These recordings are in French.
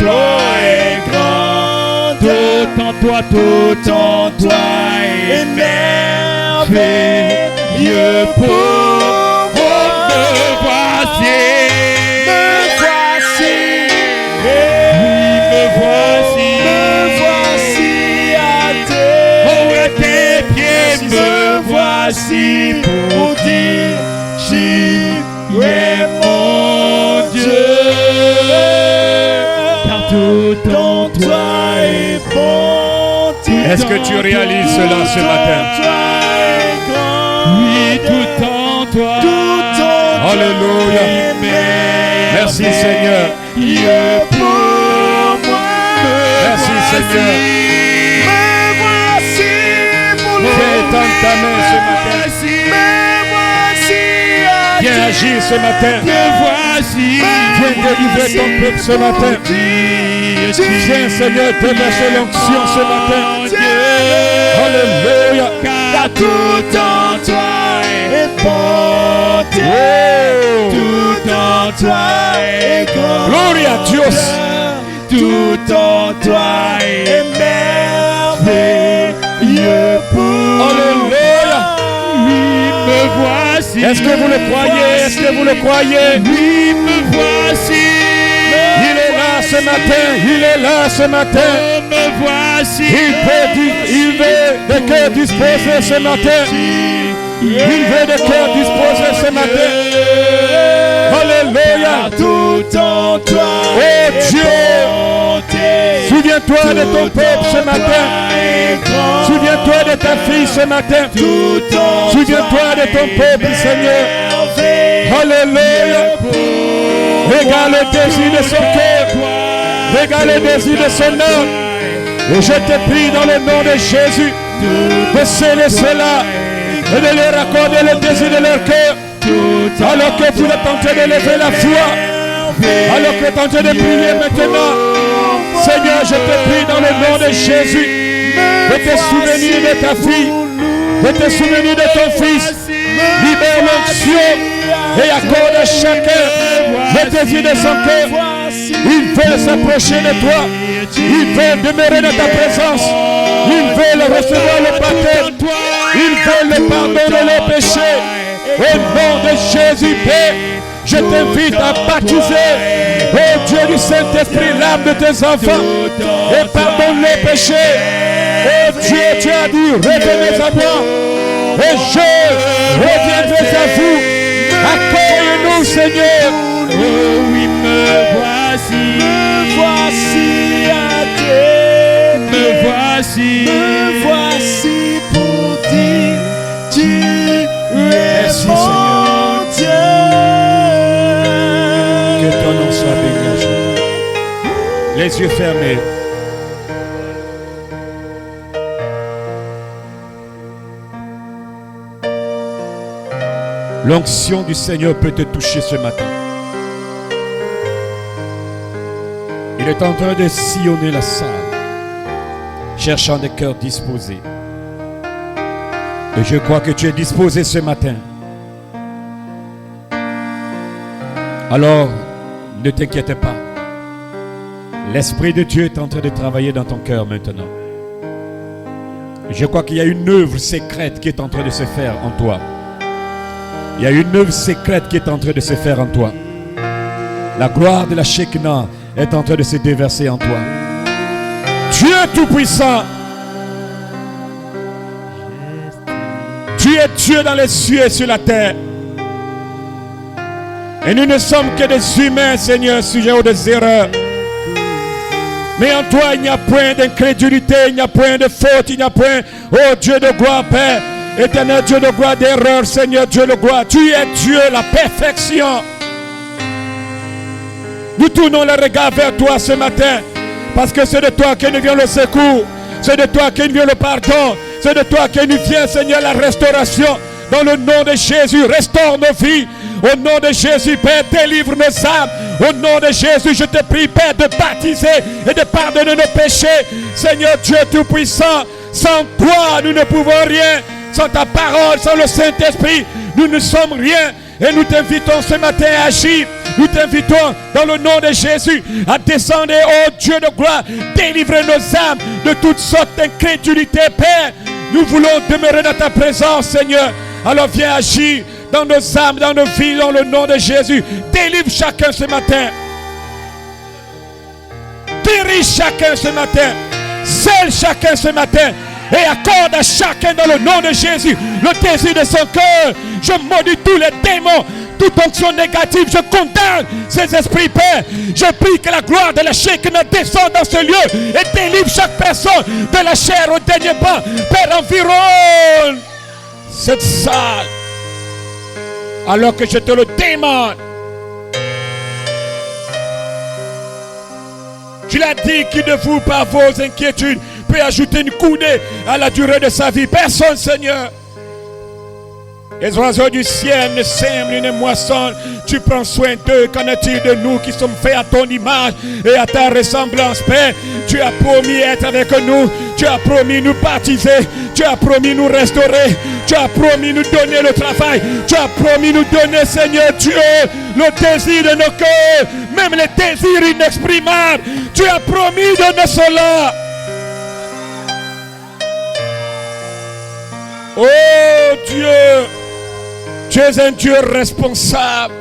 toi est grand, tout en toi est merveilleux pour moi. Me voici, voici pour dire, tu es mon Dieu, car tout en toi est bon. Est-ce que tu réalises cela ce matin? Oui, tout en toi. Alléluia. Merci Seigneur. Merci Seigneur. Tends ta main ce matin. Viens agir ce matin. Viens délivrer ton peuple ce matin. Viens Seigneur déverser l'onction ce matin. Alléluia. Car tout en toi est bonté. Tout en toi est grand. Gloria a Dios. Tout en toi est merveilleux pour Alléluia. Oui, me voici. Est-ce que vous le croyez? Est-ce que vous le croyez? Oui, me voici. Il est là ce matin. Il est là ce matin. Me voici. Il veut des cœurs disposés ce matin. Il veut des cœurs disposés ce matin. Alléluia. Tout en toi. Oh Dieu. Souviens-toi de ton peuple ce matin. Souviens-toi de ta fille ce matin. Souviens-toi de ton peuple, Seigneur. Alléluia. Regarde le désir de son cœur. Regarde le désir de son âme. Et je te prie dans le nom de Jésus de sceller cela et de leur accorder le désir de leur cœur. Alors que vous êtes en train de lever la foi. Alors que tu es en train de prier maintenant. Seigneur, je te prie dans le nom de Jésus de te souvenir de ta fille, de te souvenir de ton fils. Libère l'onction et accorde à chacun le désir de son cœur. Il veut s'approcher de toi. Il veut demeurer dans ta présence. Il veut recevoir le baptême. Il veut le pardon de leurs péchés. Au nom de Jésus, Père, je t'invite à baptiser, oh Dieu du Saint-Esprit, l'âme de tes enfants et pardonne les péchés. Oh Dieu, tu as dit, revenez à moi et je reviendrai à vous. Accueille-nous, Seigneur. Oh oui, me voici à Dieu. Me voici pour dire, tu es mon Dieu. Que ton nom soit béni à jamais. Les yeux fermés. L'onction du Seigneur peut te toucher ce matin. Il est en train de sillonner la salle, cherchant des cœurs disposés. Et je crois que tu es disposé ce matin. Alors, ne t'inquiète pas. L'Esprit de Dieu est en train de travailler dans ton cœur maintenant. Je crois qu'il y a une œuvre secrète qui est en train de se faire en toi. Il y a une œuvre secrète qui est en train de se faire en toi. La gloire de la Shekinah est en train de se déverser en toi. Dieu tout-puissant. Tu es Dieu dans les cieux et sur la terre. Et nous ne sommes que des humains, Seigneur, sujets aux des erreurs. Mais en toi, il n'y a point d'incrédulité, il n'y a point de faute, il n'y a point, oh Dieu de gloire, Père, éternel Dieu de gloire, d'erreur, Seigneur Dieu de gloire. Tu es Dieu, la perfection. Nous tournons le regard vers toi ce matin, parce que c'est de toi que nous vient le secours, c'est de toi que nous vient le pardon, c'est de toi que nous vient, Seigneur, la restauration. Dans le nom de Jésus, restaure nos vies. Au nom de Jésus, Père, délivre nos âmes. Au nom de Jésus, je te prie, Père, de baptiser et de pardonner nos péchés. Seigneur Dieu Tout-Puissant, sans toi, nous ne pouvons rien. Sans ta parole, sans le Saint-Esprit, nous ne sommes rien. Et nous t'invitons ce matin à agir Nous t'invitons dans le nom de Jésus à descendre, oh Dieu de gloire, délivrer nos âmes de toutes sortes d'incrédulité, Père. Nous voulons demeurer dans ta présence, Seigneur. Alors viens agir dans nos âmes, dans nos vies, dans le nom de Jésus. Délivre chacun ce matin. Dirige chacun ce matin. Scelle chacun ce matin. Et accorde à chacun dans le nom de Jésus le désir de son cœur. Je maudis tous les démons, toute onction négative. Je condamne ces esprits, Père. Je prie que la gloire de la Shekinah descende dans ce lieu et délivre chaque personne de la chair au dernier pas. Père, environne cette salle alors que je te le demande. Tu l'as dit, qui de vous, par vos inquiétudes, peut ajouter une coudée à la durée de sa vie? Personne, Seigneur. Les oiseaux du ciel ne sèment ni ne moissonnent. Tu prends soin d'eux. Qu'en est-il de nous qui sommes faits à ton image et à ta ressemblance, Père? Tu as promis être avec nous. Tu as promis nous baptiser. Tu as promis nous restaurer. Tu as promis nous donner le travail. Tu as promis nous donner, Seigneur Dieu, le désir de nos cœurs, même les désirs inexprimables. Tu as promis de nous cela. Oh Dieu, tu es un Dieu responsable.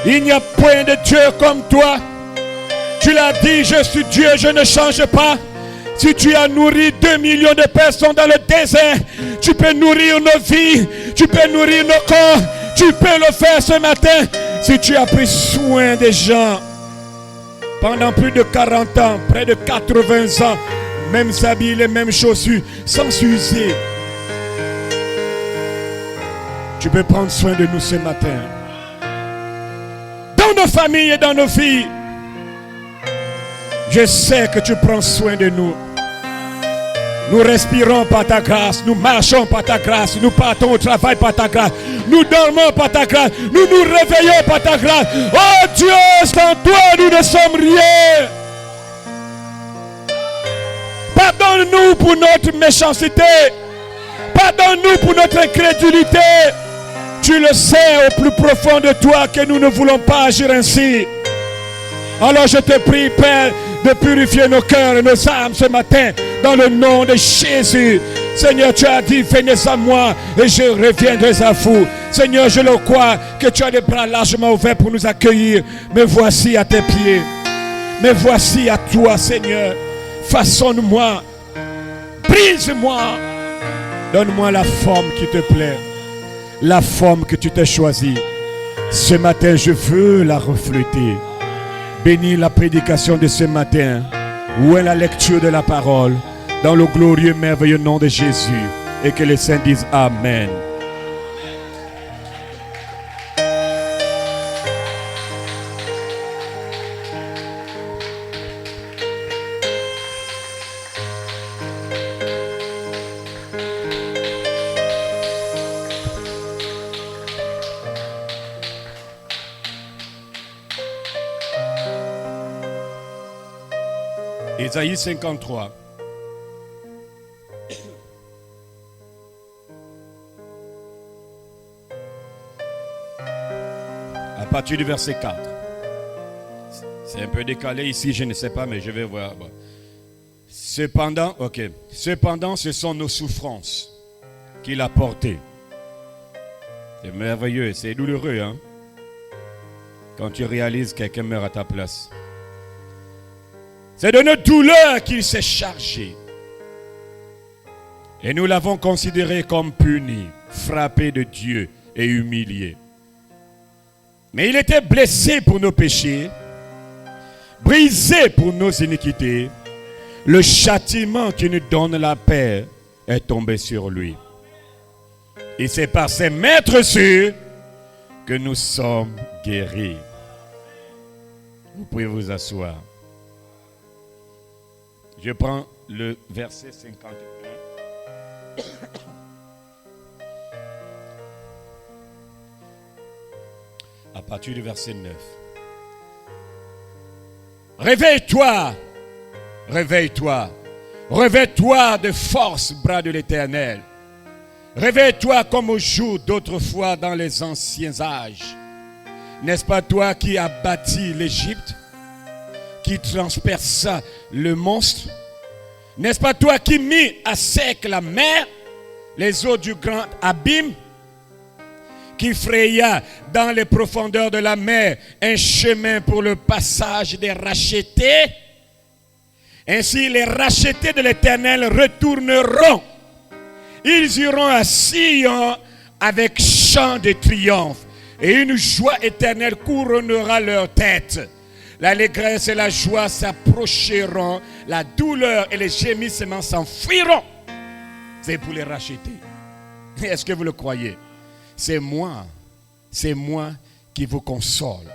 Il n'y a point de Dieu comme toi. Tu l'as dit, je suis Dieu, je ne change pas. Si tu as nourri 2 millions de personnes dans le désert, tu peux nourrir nos vies, tu peux nourrir nos corps, tu peux le faire ce matin. Si tu as pris soin des gens pendant plus de 40 ans, près de 80 ans, mêmes habits, les mêmes chaussures, sans s'user, tu peux prendre soin de nous ce matin. Dans nos familles et dans nos vies, je sais que tu prends soin de nous. Nous respirons par ta grâce, nous marchons par ta grâce, nous partons au travail par ta grâce, nous dormons par ta grâce, nous nous réveillons par ta grâce. Oh Dieu, sans toi nous ne sommes rien. Pardonne-nous pour notre méchanceté. Pardonne-nous pour notre incrédulité. Tu le sais au plus profond de toi que nous ne voulons pas agir ainsi. Alors je te prie, Père, de purifier nos cœurs et nos âmes ce matin dans le nom de Jésus. Seigneur, tu as dit, venez à moi et je reviendrai à vous. Seigneur, je le crois que tu as les bras largement ouverts pour nous accueillir. Me voici à tes pieds. Me voici à toi, Seigneur. Façonne-moi. Brise-moi. Donne-moi la forme qui te plaît. La forme que tu t'es choisie. Ce matin, je veux la refléter. Bénis la prédication de ce matin. Où est la lecture de la parole? Dans le glorieux, merveilleux nom de Jésus. Et que les saints disent Amen. Ésaïe 53. À partir du verset 4. C'est un peu décalé ici, je ne sais pas, mais je vais voir. Cependant, ce sont nos souffrances qu'il a portées. C'est merveilleux, c'est douloureux, hein? Quand tu réalises que quelqu'un meurt à ta place. C'est de notre douleur qu'il s'est chargé. Et nous l'avons considéré comme puni, frappé de Dieu et humilié. Mais il était blessé pour nos péchés, brisé pour nos iniquités. Le châtiment qui nous donne la paix est tombé sur lui. Et c'est par ses maîtres sûrs que nous sommes guéris. Vous pouvez vous asseoir. Je prends le verset 51. À partir du verset 9. Réveille-toi, réveille-toi, réveille-toi de force, bras de l'Éternel. Réveille-toi comme au jour d'autrefois dans les anciens âges. N'est-ce pas toi qui as bâti l'Égypte, qui transperça le monstre? N'est-ce pas toi qui mis à sec la mer, les eaux du grand abîme, qui fraya dans les profondeurs de la mer un chemin pour le passage des rachetés? Ainsi les rachetés de l'Éternel retourneront. Ils iront à Sion avec chant de triomphe, et une joie éternelle couronnera leur tête. L'allégresse et la joie s'approcheront, la douleur et les gémissements s'enfuiront. C'est pour les racheter. Est-ce que vous le croyez? C'est moi qui vous console.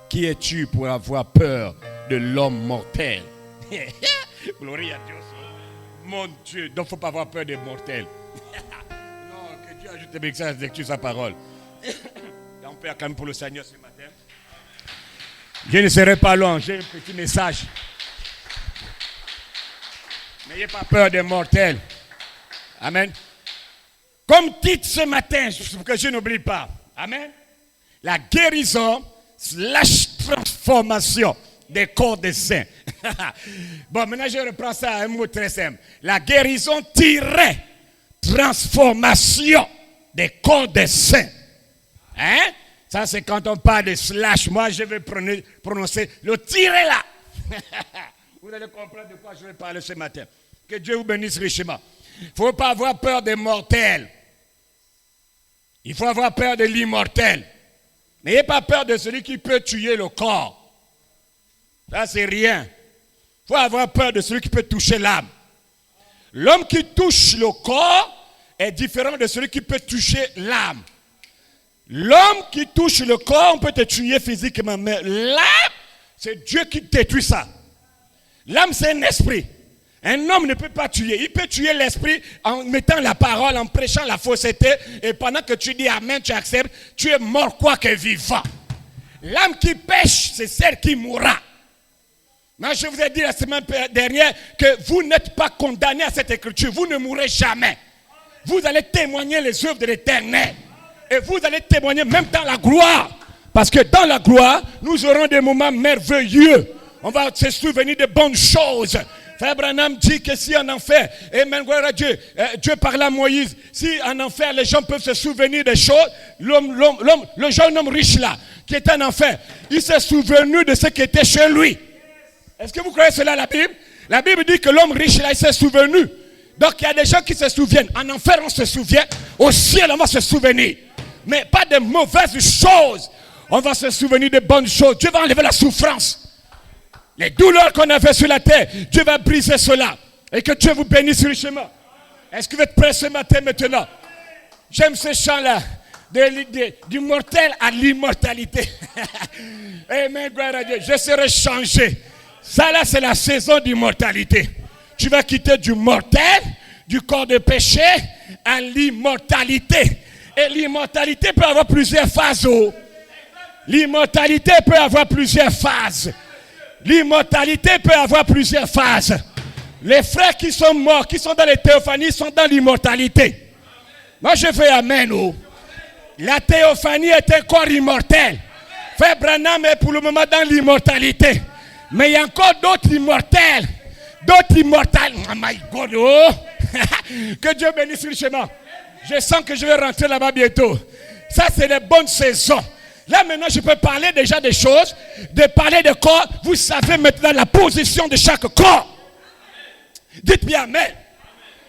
Qui es-tu pour avoir peur de l'homme mortel? Gloire à Dieu. Mon Dieu, donc il ne faut pas avoir peur des mortels. Non, que Dieu ajoute avec ça, lecture sa parole. On peut acclamer pour le Seigneur ce matin. Je ne serai pas long, j'ai un petit message. N'ayez pas peur des mortels. Amen. Comme titre ce matin, que je n'oublie pas. Amen. La guérison / transformation des corps des saints. Bon, maintenant je reprends ça à un mot très simple. La guérison / transformation des corps des saints. Hein? Ça c'est quand on parle de slash. Moi je vais prononcer le tirer là. Vous allez comprendre de quoi je vais parler ce matin. Que Dieu vous bénisse richement. Il ne faut pas avoir peur des mortels. Il faut avoir peur de l'immortel. N'ayez pas peur de celui qui peut tuer le corps. Ça, c'est rien. Il faut avoir peur de celui qui peut toucher l'âme. L'homme qui touche le corps est différent de celui qui peut toucher l'âme. L'homme qui touche le corps, on peut te tuer physiquement, mais l'âme, c'est Dieu qui détruit ça. L'âme, c'est un esprit. Un homme ne peut pas tuer. Il peut tuer l'esprit en mettant la parole, en prêchant la fausseté. Et pendant que tu dis amen, tu acceptes, tu es mort quoique vivant. L'âme qui pêche, c'est celle qui mourra. Moi, je vous ai dit la semaine dernière que vous n'êtes pas condamnés à cette écriture. Vous ne mourrez jamais. Vous allez témoigner les œuvres de l'Éternel. Et vous allez témoigner même dans la gloire. Parce que dans la gloire, nous aurons des moments merveilleux. On va se souvenir de bonnes choses. Frère Branham dit que si en enfer, amen, gloire à Dieu, Dieu parlait à Moïse, si en enfer les gens peuvent se souvenir des choses, le jeune homme riche là, qui était en enfer, il s'est souvenu de ce qui était chez lui. Est-ce que vous croyez cela la Bible? La Bible dit que l'homme riche là, il s'est souvenu. Donc il y a des gens qui se souviennent. En enfer on se souvient, au ciel on va se souvenir. Mais pas de mauvaises choses. On va se souvenir de bonnes choses. Dieu va enlever la souffrance. Les douleurs qu'on avait sur la terre, Dieu va briser cela. Et que Dieu vous bénisse richement. Est-ce que vous êtes prêts ce matin maintenant? J'aime ce chant-là. Du mortel à l'immortalité. Amen, gloire à Dieu. Je serai changé. Ça là, c'est la saison d'immortalité. Tu vas quitter du mortel, du corps de péché, à l'immortalité. Et l'immortalité peut avoir plusieurs phases. L'immortalité peut avoir plusieurs phases. L'immortalité peut avoir plusieurs phases. Les frères qui sont morts, qui sont dans les théophanies, sont dans l'immortalité. Moi je fais amen. La théophanie est un corps immortel. Frère Branham est pour le moment dans l'immortalité. Mais il y a encore d'autres immortels. D'autres immortels. Oh my God. Oh. Que Dieu bénisse richement. Je sens que je vais rentrer là-bas bientôt. Ça c'est les bonnes saisons. Là maintenant je peux parler déjà des choses, de parler de corps. Vous savez maintenant la position de chaque corps. Dites bien amen.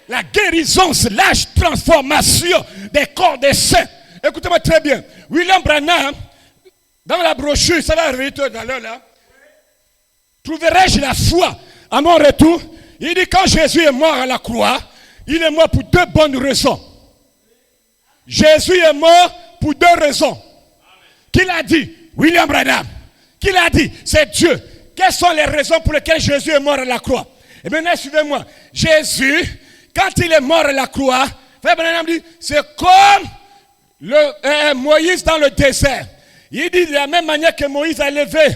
La guérison / transformation des corps des saints. Écoutez-moi très bien. William Branham, dans la brochure, ça va arriver tout à l'heure là. Trouverai-je la foi à mon retour? Il dit quand Jésus est mort à la croix, il est mort pour deux bonnes raisons. Jésus est mort pour deux raisons. Qui l'a dit? William Branham. Qui l'a dit? C'est Dieu. Quelles sont les raisons pour lesquelles Jésus est mort à la croix? Et maintenant, suivez-moi. Jésus, quand il est mort à la croix, Frère Branham dit, c'est comme Moïse dans le désert. Il dit de la même manière que Moïse a levé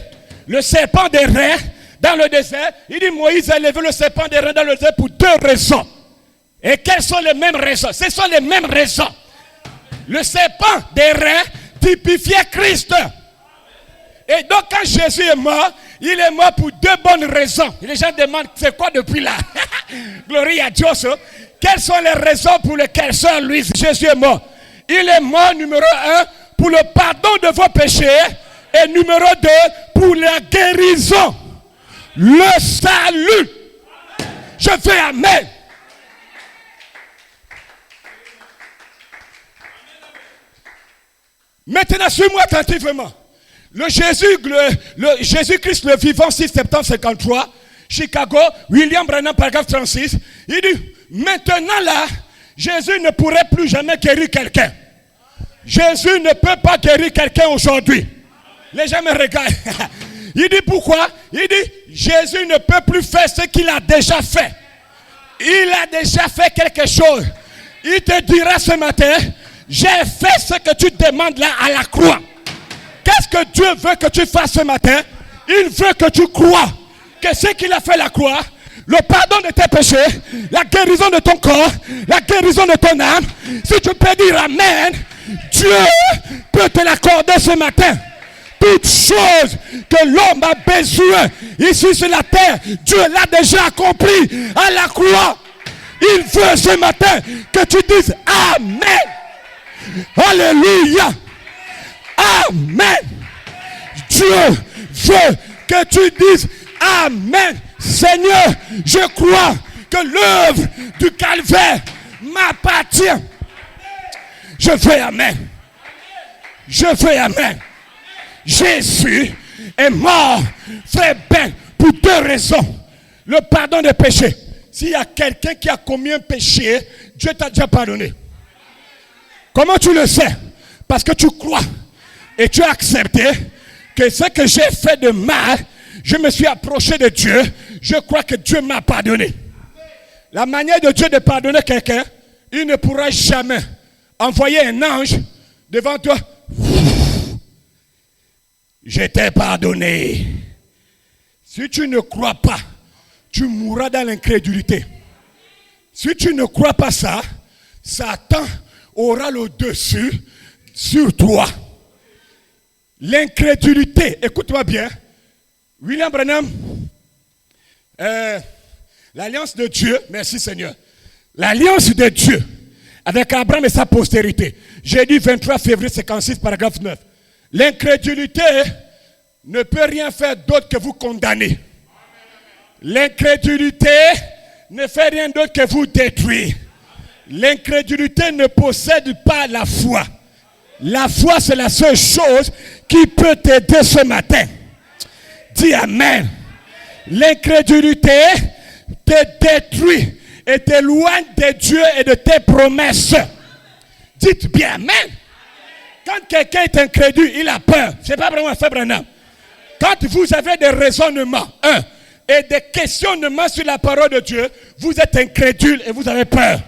le serpent des reins dans le désert. Il dit Moïse a levé le serpent des reins dans le désert pour deux raisons. Et quelles sont les mêmes raisons? Ce sont les mêmes raisons. Le serpent des reins typifiait Christ. Et donc quand Jésus est mort, il est mort pour deux bonnes raisons. Les gens demandent, c'est quoi depuis là? Gloire à Dieu. Quelles sont les raisons pour lesquelles Sœur Louise, Jésus est mort? Il est mort, numéro 1, pour le pardon de vos péchés. Et numéro 2, pour la guérison. Le salut. Je fais amen. Maintenant, suis-moi attentivement. Le Jésus-Christ, le vivant, 6 septembre 53, Chicago, William Branham, paragraphe 36, il dit, maintenant là, Jésus ne pourrait plus jamais guérir quelqu'un. Jésus ne peut pas guérir quelqu'un aujourd'hui. Les gens me regardent. Il dit pourquoi? Il dit, Jésus ne peut plus faire ce qu'il a déjà fait. Il a déjà fait quelque chose. Il te dira ce matin, j'ai fait ce que tu demandes là à la croix. Qu'est-ce que Dieu veut que tu fasses ce matin? Il veut que tu crois que ce qu'il a fait à la croix, le pardon de tes péchés, la guérison de ton corps, la guérison de ton âme, si tu peux dire amen, Dieu peut te l'accorder ce matin. Toute chose que l'homme a besoin ici sur la terre, Dieu l'a déjà accompli à la croix. Il veut ce matin que tu dises amen. Alléluia. Amen. Dieu veut que tu dises amen. Seigneur, je crois que l'œuvre du calvaire m'appartient. Je fais amen. Je fais amen. Jésus est mort, frère Ben, pour deux raisons. Le pardon des péchés. S'il y a quelqu'un qui a commis un péché, Dieu t'a déjà pardonné. Comment tu le sais? Parce que tu crois et tu as accepté que ce que j'ai fait de mal, je me suis approché de Dieu, je crois que Dieu m'a pardonné. La manière de Dieu de pardonner quelqu'un, il ne pourra jamais envoyer un ange devant toi. Je t'ai pardonné. Si tu ne crois pas, tu mourras dans l'incrédulité. Si tu ne crois pas ça, Satan aura le dessus sur toi. L'incrédulité, écoute-moi bien. William Branham, l'alliance de Dieu, merci Seigneur. L'alliance de Dieu avec Abraham et sa postérité. Jeudi 23 février 56, paragraphe 9. L'incrédulité ne peut rien faire d'autre que vous condamner. L'incrédulité ne fait rien d'autre que vous détruire. L'incrédulité ne possède pas la foi. La foi, c'est la seule chose qui peut t'aider ce matin. Dis amen. L'incrédulité te détruit et t'éloigne de Dieu et de tes promesses. Dites bien amen. Quand quelqu'un est incrédule, il a peur. Ce n'est pas vraiment un frère Branham. Quand vous avez des raisonnements, et des questionnements sur la parole de Dieu, vous êtes incrédule et vous avez peur.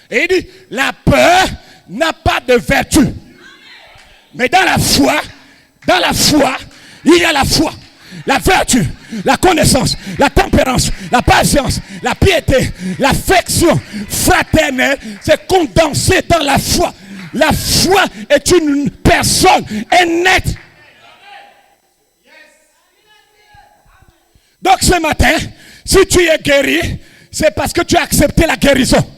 Et il dit, la peur n'a pas de vertu. Mais dans la foi, il y a la foi, la vertu, la connaissance, la tempérance, la patience, la piété, l'affection fraternelle, c'est condensé dans la foi. La foi est une personne, un être. Donc ce matin, si tu es guéri, c'est parce que tu as accepté la guérison.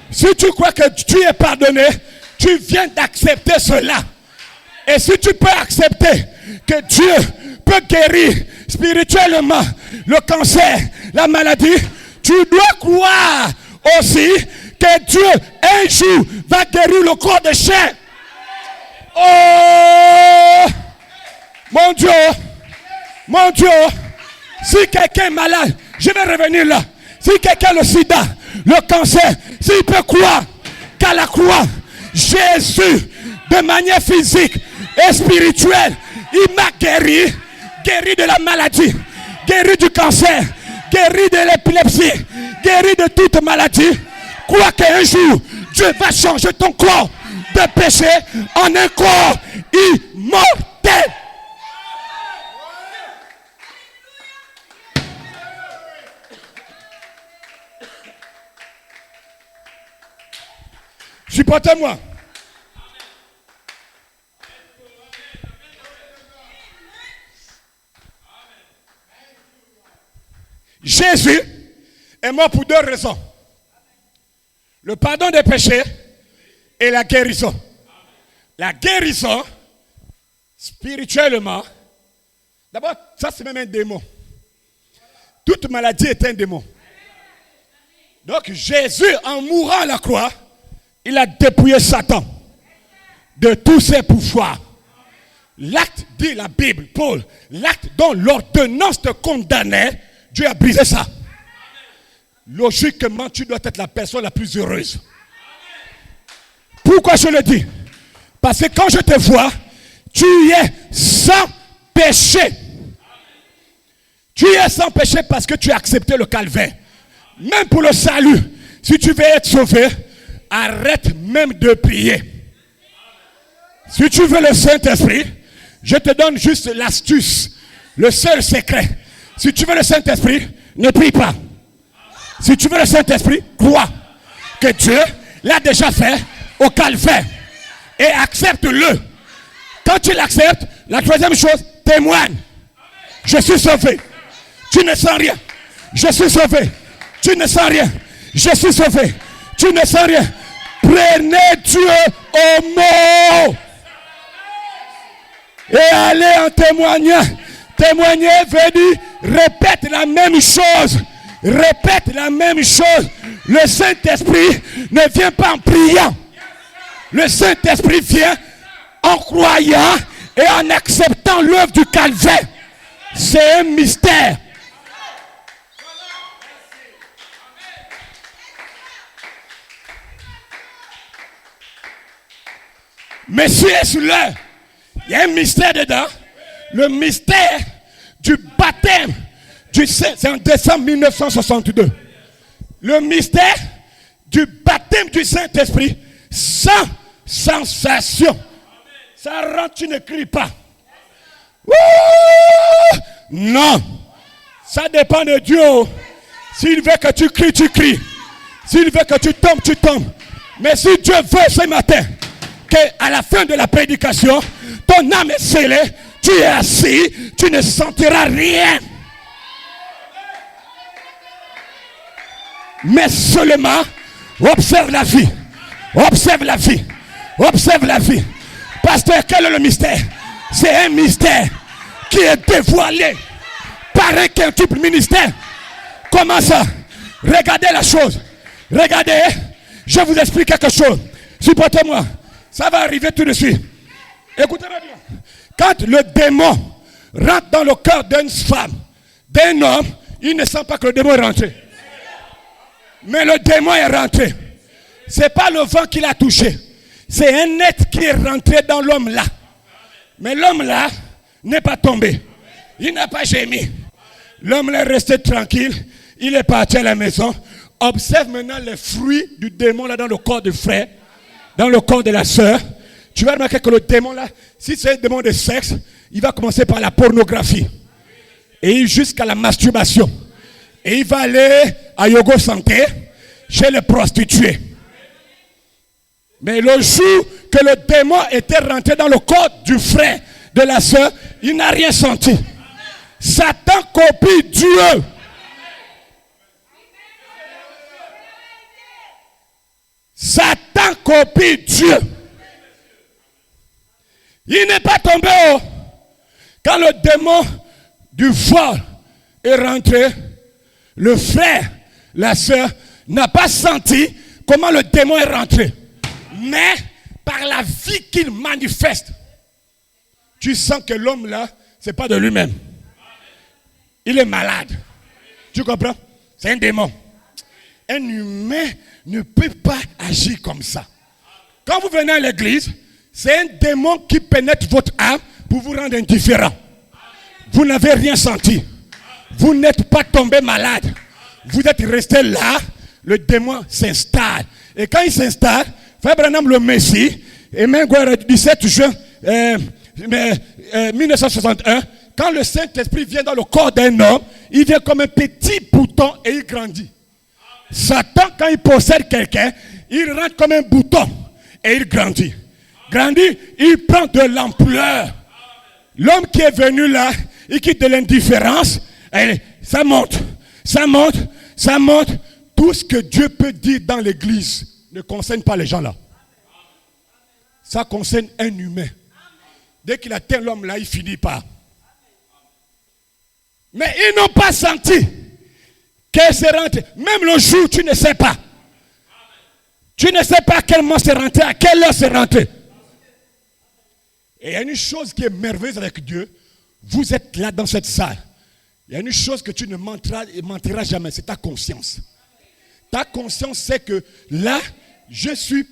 Si tu crois que tu es pardonné, tu viens d'accepter cela. Et si tu peux accepter que Dieu peut guérir spirituellement le cancer, la maladie, tu dois croire aussi que Dieu un jour va guérir le corps de chair. Oh mon Dieu, si quelqu'un est malade, je vais revenir là. Si quelqu'un a le sida, le cancer, s'il peut croire qu'à la croix, Jésus, de manière physique et spirituelle, il m'a guéri de la maladie, guéri du cancer, guéri de l'épilepsie, guéri de toute maladie. Crois qu'un jour, Dieu va changer ton corps de péché en un corps immortel. Supportez-moi. Jésus est mort pour 2 raisons. Le pardon des péchés et la guérison. La guérison, spirituellement, d'abord, ça c'est même un démon. Toute maladie est un démon. Donc Jésus, en mourant à la croix, il a dépouillé Satan de tous ses pouvoirs. L'acte, dit la Bible, Paul, l'acte dont l'ordonnance te condamnait, Dieu a brisé ça. Logiquement, tu dois être la personne la plus heureuse. Pourquoi je le dis? Parce que quand je te vois, tu es sans péché. Tu es sans péché parce que tu as accepté le calvaire. Même pour le salut, si tu veux être sauvé, arrête même de prier. Si tu veux le Saint-Esprit, je te donne juste l'astuce, le seul secret. Si tu veux le Saint-Esprit, ne prie pas. Si tu veux le Saint-Esprit, crois que Dieu l'a déjà fait au calvaire. Et accepte-le. Quand tu l'acceptes, la troisième chose, témoigne. Je suis sauvé. Tu ne sens rien. Je suis sauvé. Tu ne sens rien. Je suis sauvé. Tu ne sens rien. Prenez Dieu au mot. Et allez en témoignant. Témoigner veut dire répète la même chose. Répète la même chose. Le Saint-Esprit ne vient pas en priant. Le Saint-Esprit vient en croyant et en acceptant l'œuvre du calvaire. C'est un mystère. Messieurs, sur l'heure, il y a un mystère dedans. Le mystère du baptême du Saint, c'est en décembre 1962. Le mystère du baptême du Saint-Esprit sans sensation. Ça rentre, tu ne cries pas. Ouh! Non. Ça dépend de Dieu. S'il veut que tu cries, tu cries. S'il veut que tu tombes, tu tombes. Mais si Dieu veut ce matin qu'à la fin de la prédication, ton âme est scellée, tu es assis, tu ne sentiras rien. Mais seulement, observe la vie. Observe la vie. Observe la vie. Pasteur, quel est le mystère? C'est un mystère qui est dévoilé par un quintuple ministère. Comment ça? Regardez la chose. Regardez, je vous explique quelque chose. Supportez-moi. Ça va arriver tout de suite. Écoutez-moi bien. Quand le démon rentre dans le cœur d'une femme, d'un homme, il ne sent pas que le démon est rentré. Mais le démon est rentré. Ce n'est pas le vent qui l'a touché. C'est un être qui est rentré dans l'homme là. Mais l'homme là n'est pas tombé. Il n'a pas gémi. L'homme est resté tranquille. Il est parti à la maison. Observe maintenant les fruits du démon là dans le corps du frère, dans le corps de la sœur. Tu vas remarquer que le démon là, si c'est un démon de sexe, il va commencer par la pornographie. Et jusqu'à la masturbation. Et il va aller à Yogo Santé, chez les prostituées. Mais le jour que le démon était rentré dans le corps du frère, de la sœur, il n'a rien senti. Satan copie Dieu. Satan copie Dieu. Il n'est pas tombé haut. Quand le démon du vol est rentré, le frère, la sœur, n'a pas senti comment le démon est rentré. Mais par la vie qu'il manifeste, tu sens que l'homme là, ce n'est pas de lui-même. Il est malade. Tu comprends? C'est un démon. Un humain ne peut pas agir comme ça. Quand vous venez à l'église, c'est un démon qui pénètre votre âme pour vous rendre indifférent. Vous n'avez rien senti. Vous n'êtes pas tombé malade. Vous êtes resté là. Le démon s'installe. Et quand il s'installe, Frère Branham le Messie, et même le 17 juin 1961, quand le Saint-Esprit vient dans le corps d'un homme, il vient comme un petit bouton et il grandit. Satan, quand il possède quelqu'un, il rentre comme un bouton et il grandit. Grandit, il prend de l'ampleur. L'homme qui est venu là, il quitte de l'indifférence, et ça monte. Ça montre. Tout ce que Dieu peut dire dans l'église ne concerne pas les gens là. Ça concerne un humain. Dès qu'il atteint l'homme là, il finit par. Mais ils n'ont pas senti qu'elle s'est rentrée. Même le jour, tu ne sais pas. Tu ne sais pas à quel moment c'est rentré, à quelle heure c'est rentré. Et il y a une chose qui est merveilleuse avec Dieu. Vous êtes là dans cette salle. Il y a une chose que tu ne mentiras jamais, c'est ta conscience. Ta conscience sait que là, je suis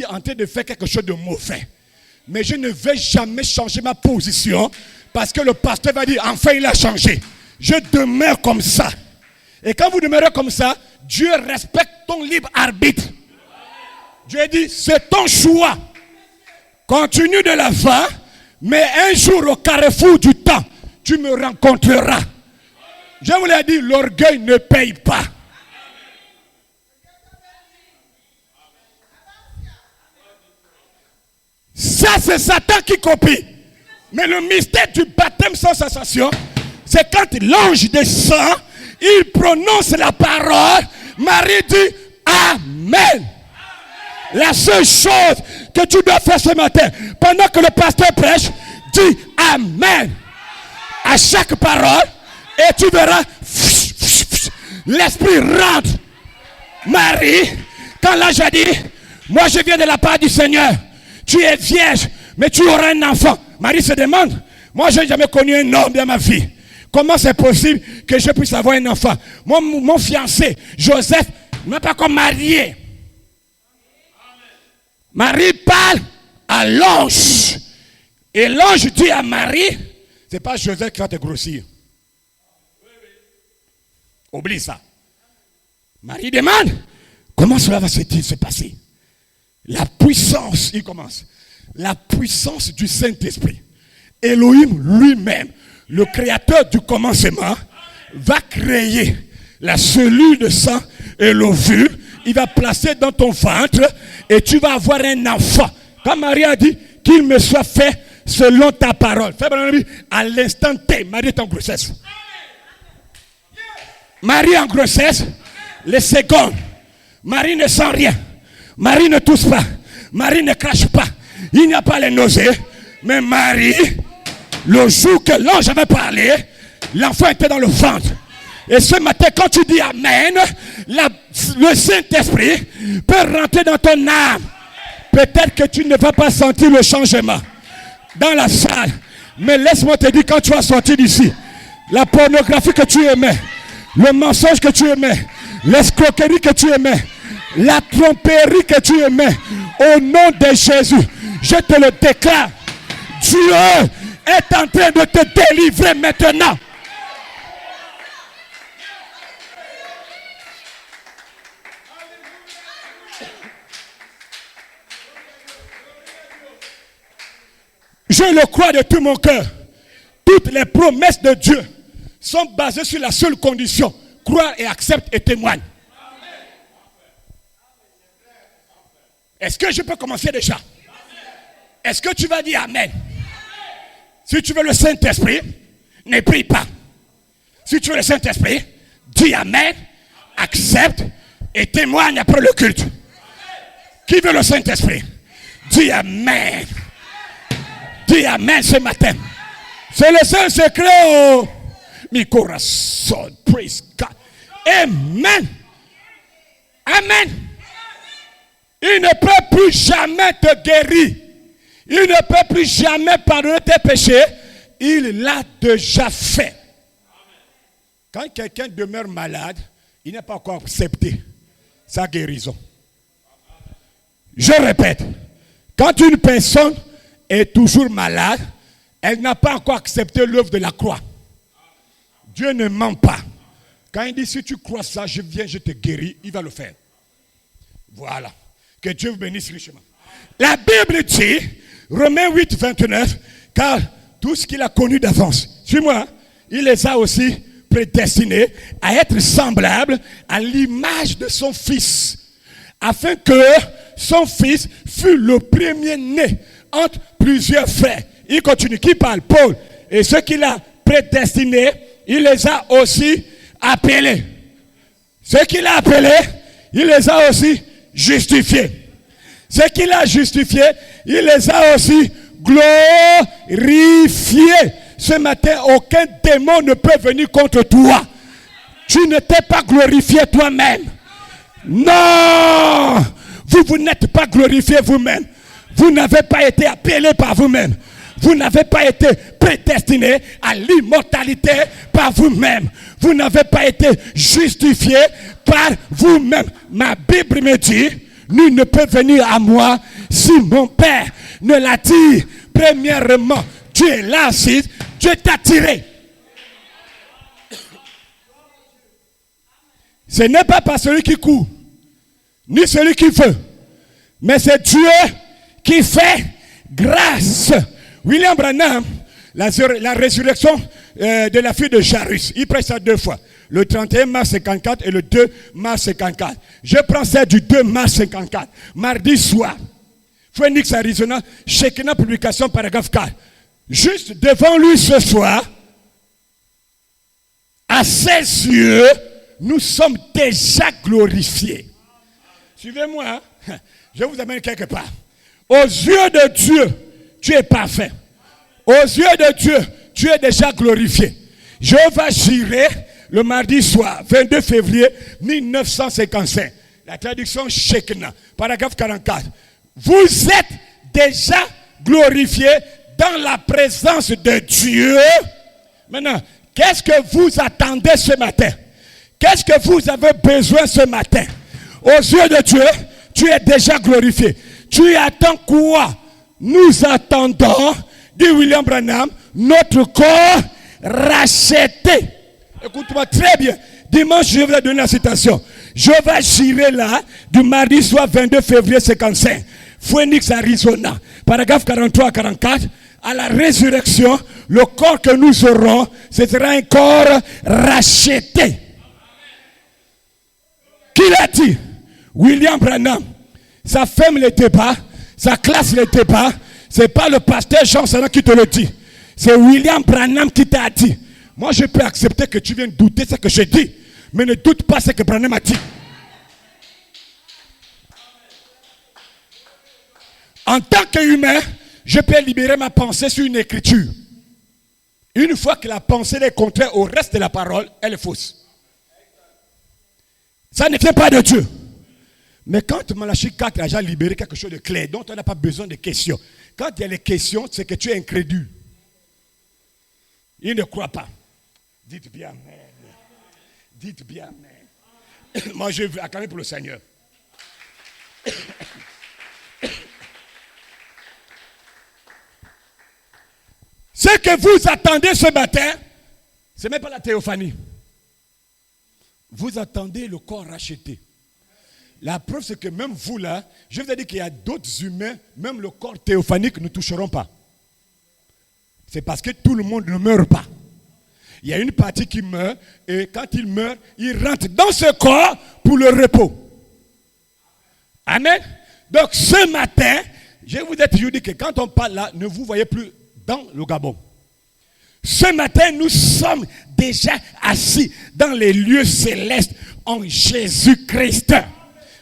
en train de faire quelque chose de mauvais. Mais je ne vais jamais changer ma position parce que le pasteur va dire, enfin il a changé. Je demeure comme ça. Et quand vous demeurez comme ça, Dieu respecte ton libre arbitre. Dieu dit, c'est ton choix. Continue de l'avant, mais un jour au carrefour du temps, tu me rencontreras. Je vous l'ai dit, l'orgueil ne paye pas. Ça, c'est Satan qui copie. Mais le mystère du baptême sans sensation, c'est quand l'ange descend, il prononce la parole, Marie dit Amen. La seule chose que tu dois faire ce matin, pendant que le pasteur prêche, dis Amen à chaque parole et tu verras l'esprit rentre. Marie, quand l'ange a dit, moi je viens de la part du Seigneur, tu es vierge, mais tu auras un enfant. Marie se demande, moi je n'ai jamais connu un homme dans ma vie. Comment c'est possible que je puisse avoir un enfant? Mon fiancé, Joseph, n'est pas comme marié. Marie parle à l'ange. Et l'ange dit à Marie, c'est pas Joseph qui va te grossir. Oublie ça. Marie demande, comment cela va se passer? La puissance, il commence. La puissance du Saint-Esprit. Elohim lui-même, le créateur du commencement, va créer la cellule de sang et l'ovule. Il va placer dans ton ventre et tu vas avoir un enfant. Quand Marie a dit qu'il me soit fait selon ta parole. À l'instant T, Marie est en grossesse. Marie en grossesse, les secondes. Marie ne sent rien. Marie ne tousse pas. Marie ne crache pas. Il n'y a pas les nausées. Mais Marie, le jour que l'ange avait parlé, l'enfant était dans le ventre. Et ce matin, quand tu dis Amen, le Saint-Esprit peut rentrer dans ton âme. Peut-être que tu ne vas pas sentir le changement dans la salle. Mais laisse-moi te dire, quand tu vas sortir d'ici, la pornographie que tu aimais, le mensonge que tu aimais, l'escroquerie que tu aimais, la tromperie que tu aimais, au nom de Jésus, je te le déclare. Dieu est en train de te délivrer maintenant. Je le crois de tout mon cœur. Toutes les promesses de Dieu sont basées sur la seule condition: croire et accepte et témoigne. Est-ce que je peux commencer déjà? Est-ce que tu vas dire Amen? Si tu veux le Saint-Esprit, ne prie pas. Si tu veux le Saint-Esprit, dis Amen, accepte et témoigne après le culte. Qui veut le Saint-Esprit? Dis Amen. Dis Amen ce matin. C'est le seul secret au Mikorason. Praise God. Amen. Amen. Il ne peut plus jamais te guérir. Il ne peut plus jamais pardonner tes péchés. Il l'a déjà fait. Quand quelqu'un demeure malade, il n'a pas encore accepté sa guérison. Je répète, quand une personne est toujours malade, elle n'a pas encore accepté l'œuvre de la croix. Dieu ne ment pas. Quand il dit, si tu crois ça, je viens, je te guéris, il va le faire. Voilà. Que Dieu vous bénisse richement. La Bible dit, Romains 8, 29, car tout ce qu'il a connu d'avance, suis-moi, il les a aussi prédestinés à être semblables à l'image de son Fils, afin que son Fils fût le premier-né entre plusieurs frères. Il continue, qui parle? Paul. Et ceux qu'il a prédestinés, il les a aussi appelés. Ceux qu'il a appelés, il les a aussi justifiés. Ceux qu'il a justifiés, il les a aussi glorifiés. Ce matin, aucun démon ne peut venir contre toi. Tu ne t'es pas glorifié toi-même. Non! Vous n'êtes pas glorifié vous-même. Vous n'avez pas été appelé par vous-même. Vous n'avez pas été prédestiné à l'immortalité par vous-même. Vous n'avez pas été justifié par vous-même. Ma Bible me dit, nul ne peut venir à moi si mon Père ne l'attire. Premièrement, Dieu est là, si Dieu t'a tiré. Ce n'est pas par celui qui court, ni celui qui veut, mais c'est Dieu qui fait grâce. William Branham, la résurrection de la fille de Jairus, il prêche ça 2 fois. Le 31 mars 54 et le 2 mars 54. Je prends celle du 2 mars 54. Mardi soir, Phoenix, Arizona, Shekinah Publication, paragraphe 4. Juste devant lui ce soir, à ses yeux, nous sommes déjà glorifiés. Suivez-moi, hein? Je vous amène quelque part. Aux yeux de Dieu, tu es parfait. Aux yeux de Dieu, tu es déjà glorifié. Jéhovah Jireh, le mardi soir, 22 février 1955. La traduction Shekinah, paragraphe 44. Vous êtes déjà glorifié dans la présence de Dieu. Maintenant, qu'est-ce que vous attendez ce matin? Qu'est-ce que vous avez besoin ce matin? Aux yeux de Dieu, tu es déjà glorifié. Tu attends quoi? Nous attendons, dit William Branham, notre corps racheté. Écoute-moi très bien. Dimanche, je vais donner la citation. Je vais girer là, du mardi soir 22 février 55. Phoenix, Arizona. Paragraphe 43 à 44. À la résurrection, le corps que nous aurons, ce sera un corps racheté. Qui l'a dit? William Branham. Sa femme ne l'était pas. Sa classe ne l'était pas. Ce n'est pas le pasteur Jean Sanan qui te le dit. C'est William Branham qui t'a dit. Moi, je peux accepter que tu viennes douter ce que je dis. Mais ne doute pas ce que Branham a dit. En tant qu'humain, je peux libérer ma pensée sur une écriture. Une fois que la pensée est contraire au reste de la parole, elle est fausse. Ça ne vient pas de Dieu. Mais quand Malachie 4 a déjà libéré quelque chose de clair, dont on n'a pas besoin de questions. Quand il y a les questions, c'est que tu es incrédule. Il ne croit pas. Dites bien amen. Dites bien amen. Moi, je veux acclamer pour le Seigneur. Ce que vous attendez ce matin, ce n'est même pas la théophanie. Vous attendez le corps racheté. La preuve, c'est que même vous là, je vous ai dit qu'il y a d'autres humains, même le corps théophanique ne toucheront pas. C'est parce que tout le monde ne meurt pas. Il y a une partie qui meurt, et quand il meurt, il rentre dans ce corps pour le repos. Amen. Donc ce matin, je vous ai toujours dit que quand on parle là, ne vous voyez plus dans le Gabon. Ce matin, nous sommes déjà assis dans les lieux célestes en Jésus-Christ.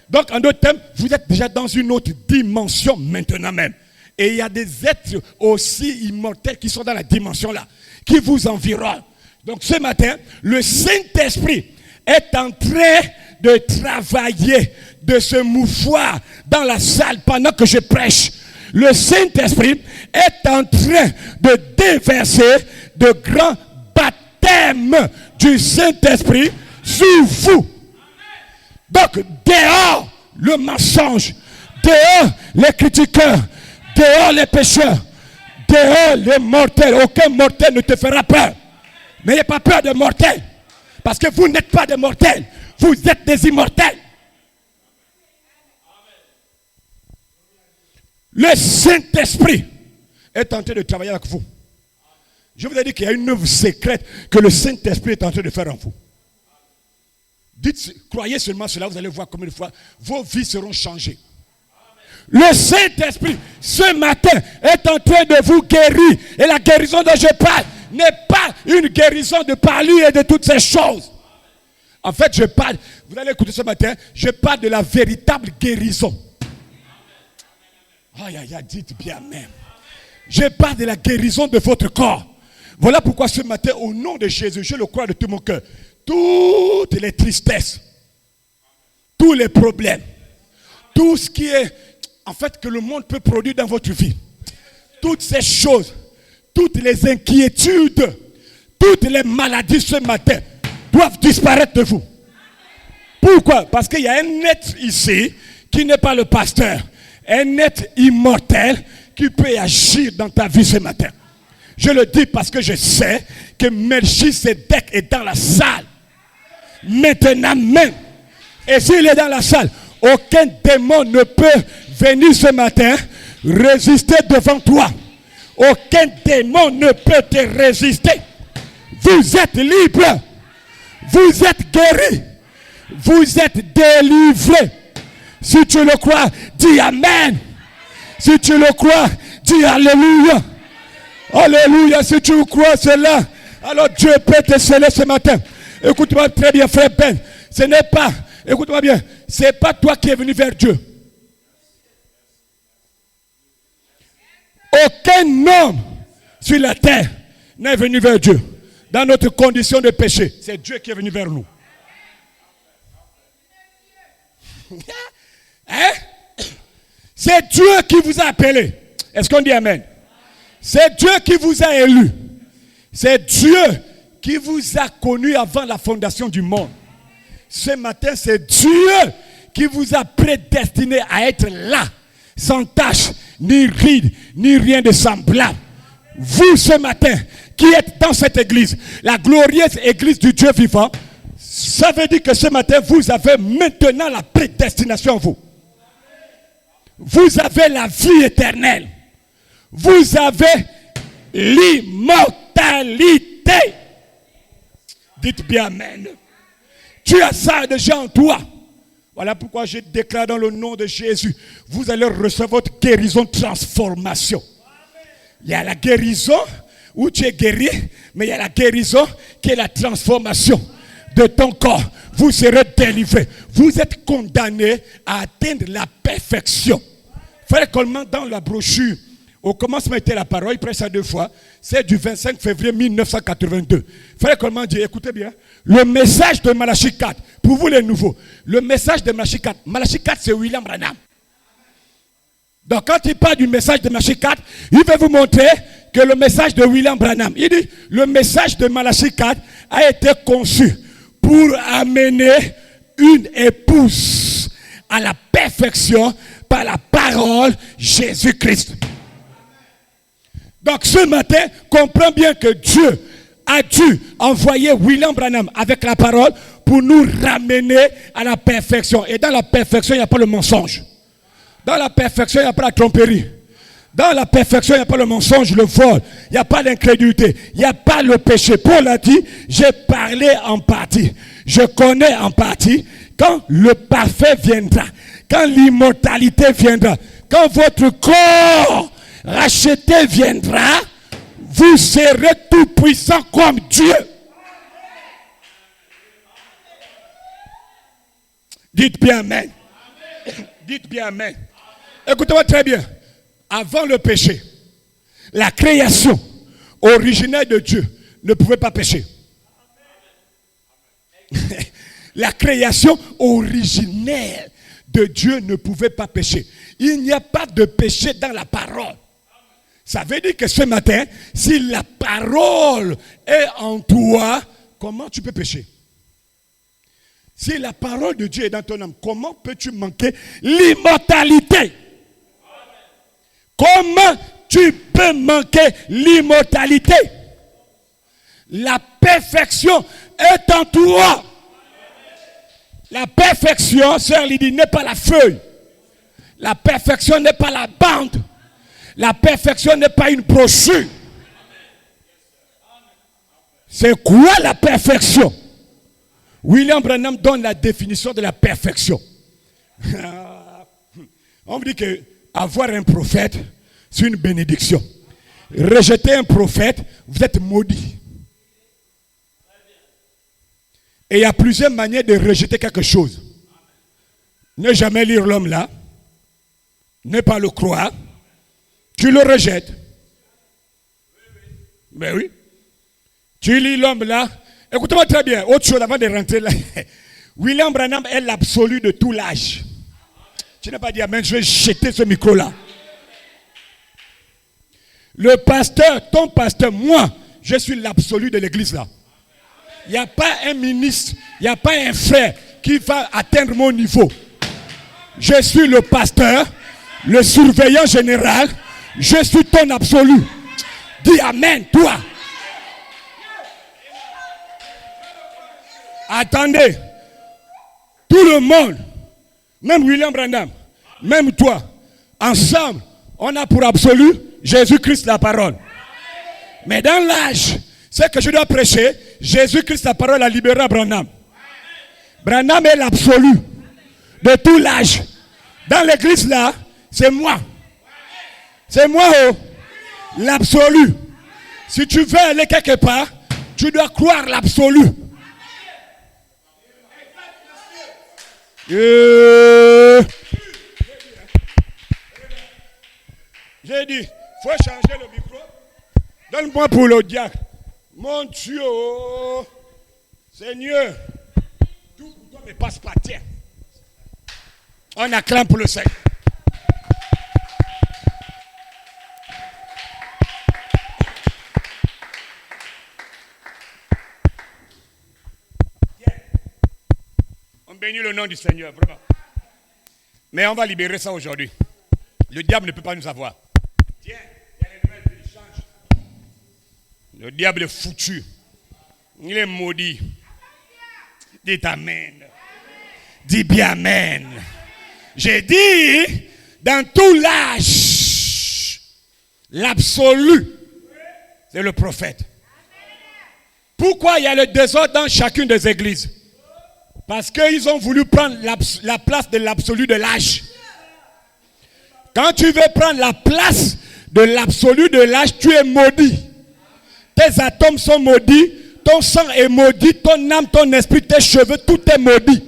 Donc, en d'autres termes, vous êtes déjà dans une autre dimension maintenant même. Et il y a des êtres aussi immortels qui sont dans la dimension là, qui vous environnent. Donc, ce matin, le Saint-Esprit est en train de travailler, de se mouvoir dans la salle pendant que je prêche. Le Saint-Esprit est en train de déverser de grands baptêmes du Saint-Esprit sur vous. Donc, dehors le mensonge, dehors les critiqueurs, dehors les pécheurs, dehors les mortels. Aucun mortel ne te fera peur. N'ayez pas peur des mortels, parce que vous n'êtes pas des mortels, vous êtes des immortels. Le Saint-Esprit est en train de travailler avec vous. Je vous ai dit qu'il y a une œuvre secrète que le Saint-Esprit est en train de faire en vous. Dites, croyez seulement cela, vous allez voir combien de fois vos vies seront changées. Le Saint-Esprit, ce matin, est en train de vous guérir. Et la guérison dont je parle n'est pas une guérison de parler et de toutes ces choses. En fait, je parle, vous allez écouter ce matin, je parle de la véritable guérison. Aïe, aïe, aïe, dites bien même. Je parle de la guérison de votre corps. Voilà pourquoi ce matin, au nom de Jésus, je le crois de tout mon cœur, toutes les tristesses, tous les problèmes, tout ce qui est, en fait, que le monde peut produire dans votre vie, toutes ces choses, toutes les inquiétudes, toutes les maladies ce matin doivent disparaître de vous. Pourquoi? Parce qu'il y a un être ici qui n'est pas le pasteur, un être immortel qui peut agir dans ta vie ce matin. Je le dis parce que je sais que Melchisedec est dans la salle. Maintenant même. Et s'il est dans la salle, aucun démon ne peut venir ce matin résister devant toi. Aucun démon ne peut te résister. Vous êtes libre. Vous êtes guéri. Vous êtes délivré. Si tu le crois, dis Amen. Si tu le crois, dis Alléluia. Alléluia. Si tu crois cela, alors Dieu peut te sceller ce matin. Écoute-moi très bien, frère Ben. Ce n'est pas, écoute-moi bien, ce n'est pas toi qui es venu vers Dieu. Aucun homme sur la terre n'est venu vers Dieu. Dans notre condition de péché, c'est Dieu qui est venu vers nous. Hein? C'est Dieu qui vous a appelé. Est-ce qu'on dit Amen? C'est Dieu qui vous a élu. C'est Dieu qui vous a connu avant la fondation du monde. Ce matin, c'est Dieu qui vous a prédestiné à être là, sans tache, ni ride, ni rien de semblable. Vous, ce matin, qui êtes dans cette église, la glorieuse église du Dieu vivant, ça veut dire que ce matin, vous avez maintenant la prédestination en vous. Vous avez la vie éternelle. Vous avez l'immortalité. Dites bien Amen. Tu as ça déjà en toi. Voilà pourquoi je déclare dans le nom de Jésus, vous allez recevoir votre guérison, transformation. Il y a la guérison où tu es guéri, mais il y a la guérison qui est la transformation de ton corps. Vous serez délivré. Vous êtes condamné à atteindre la perfection. Frère Coleman, dans la brochure, au commencement était la parole, il prêche ça 2 fois, c'est du 25 février 1982. Frère Coleman dit, écoutez bien, le message de Malachie 4, pour vous les nouveaux, le message de Malachie 4 c'est William Branham. Donc quand il parle du message de Malachie 4, il veut vous montrer que le message de William Branham, il dit, le message de Malachie 4 a été conçu pour amener une épouse à la perfection par la parole Jésus-Christ. Donc ce matin, comprends bien que Dieu a dû envoyer William Branham avec la parole pour nous ramener à la perfection. Et dans la perfection, il n'y a pas le mensonge. Dans la perfection, il n'y a pas la tromperie. Dans la perfection, il n'y a pas le mensonge, le vol. Il n'y a pas l'incrédulité. Il n'y a pas le péché. Paul a dit, j'ai parlé en partie. Je connais en partie. Quand le parfait viendra, quand l'immortalité viendra, quand votre corps racheté viendra, vous serez tout puissant comme Dieu. Dites bien Amen. Dites bien Amen. Écoutez-moi très bien. Avant le péché, la création originelle de Dieu ne pouvait pas pécher. La création originelle de Dieu ne pouvait pas pécher. Il n'y a pas de péché dans la parole. Ça veut dire que ce matin, si la parole est en toi, comment tu peux pécher? Si la parole de Dieu est dans ton âme, comment peux-tu manquer l'immortalité? Comment tu peux manquer l'immortalité? La perfection est en toi. La perfection, sœur Lydie, n'est pas la feuille. La perfection n'est pas la bande. La perfection n'est pas une brochure. C'est quoi la perfection? William Branham donne la définition de la perfection. On me dit que avoir un prophète, c'est une bénédiction. Rejeter un prophète, vous êtes maudit. Et il y a plusieurs manières de rejeter quelque chose. Ne jamais lire l'homme là. Ne pas le croire. Tu le rejettes. Ben oui. Tu lis l'homme là. Écoutez-moi très bien. Autre chose avant de rentrer là. William Branham est l'absolu de tout l'âge. Tu n'as pas dit amen, je vais jeter ce micro là. Le pasteur, ton pasteur, moi, je suis l'absolu de l'église là. Il n'y a pas un ministre, il n'y a pas un frère qui va atteindre mon niveau. Je suis le pasteur, le surveillant général, je suis ton absolu. Dis amen, toi. Attendez, tout le monde, même William Branham, même toi, ensemble, on a pour absolu Jésus-Christ la parole. Mais dans l'âge, ce que je dois prêcher, Jésus-Christ la parole a libéré Branham. Branham est l'absolu de tout l'âge. Dans l'église là, c'est moi. C'est moi, oh, l'absolu. Si tu veux aller quelque part, tu dois croire l'absolu. J'ai dit, il faut changer le micro. Donne-moi pour le diacre. Mon Dieu, oh, Seigneur, tout pour toi ne passe pas. Tiens. On acclame pour le Seigneur. On bénit le nom du Seigneur, vraiment. Mais on va libérer ça aujourd'hui. Le diable ne peut pas nous avoir. Tiens, il y a les nouvelles qui changent. Le diable est foutu. Il est maudit. Dis amen. Dis bien amen. J'ai dit, dans tout l'âge, l'absolu, c'est le prophète. Pourquoi il y a le désordre dans chacune des églises? Parce qu'ils ont voulu prendre la place de l'absolu de l'âge. Quand tu veux prendre la place de l'absolu de l'âge, tu es maudit. Tes atomes sont maudits, ton sang est maudit, ton âme, ton esprit, tes cheveux, tout est maudit.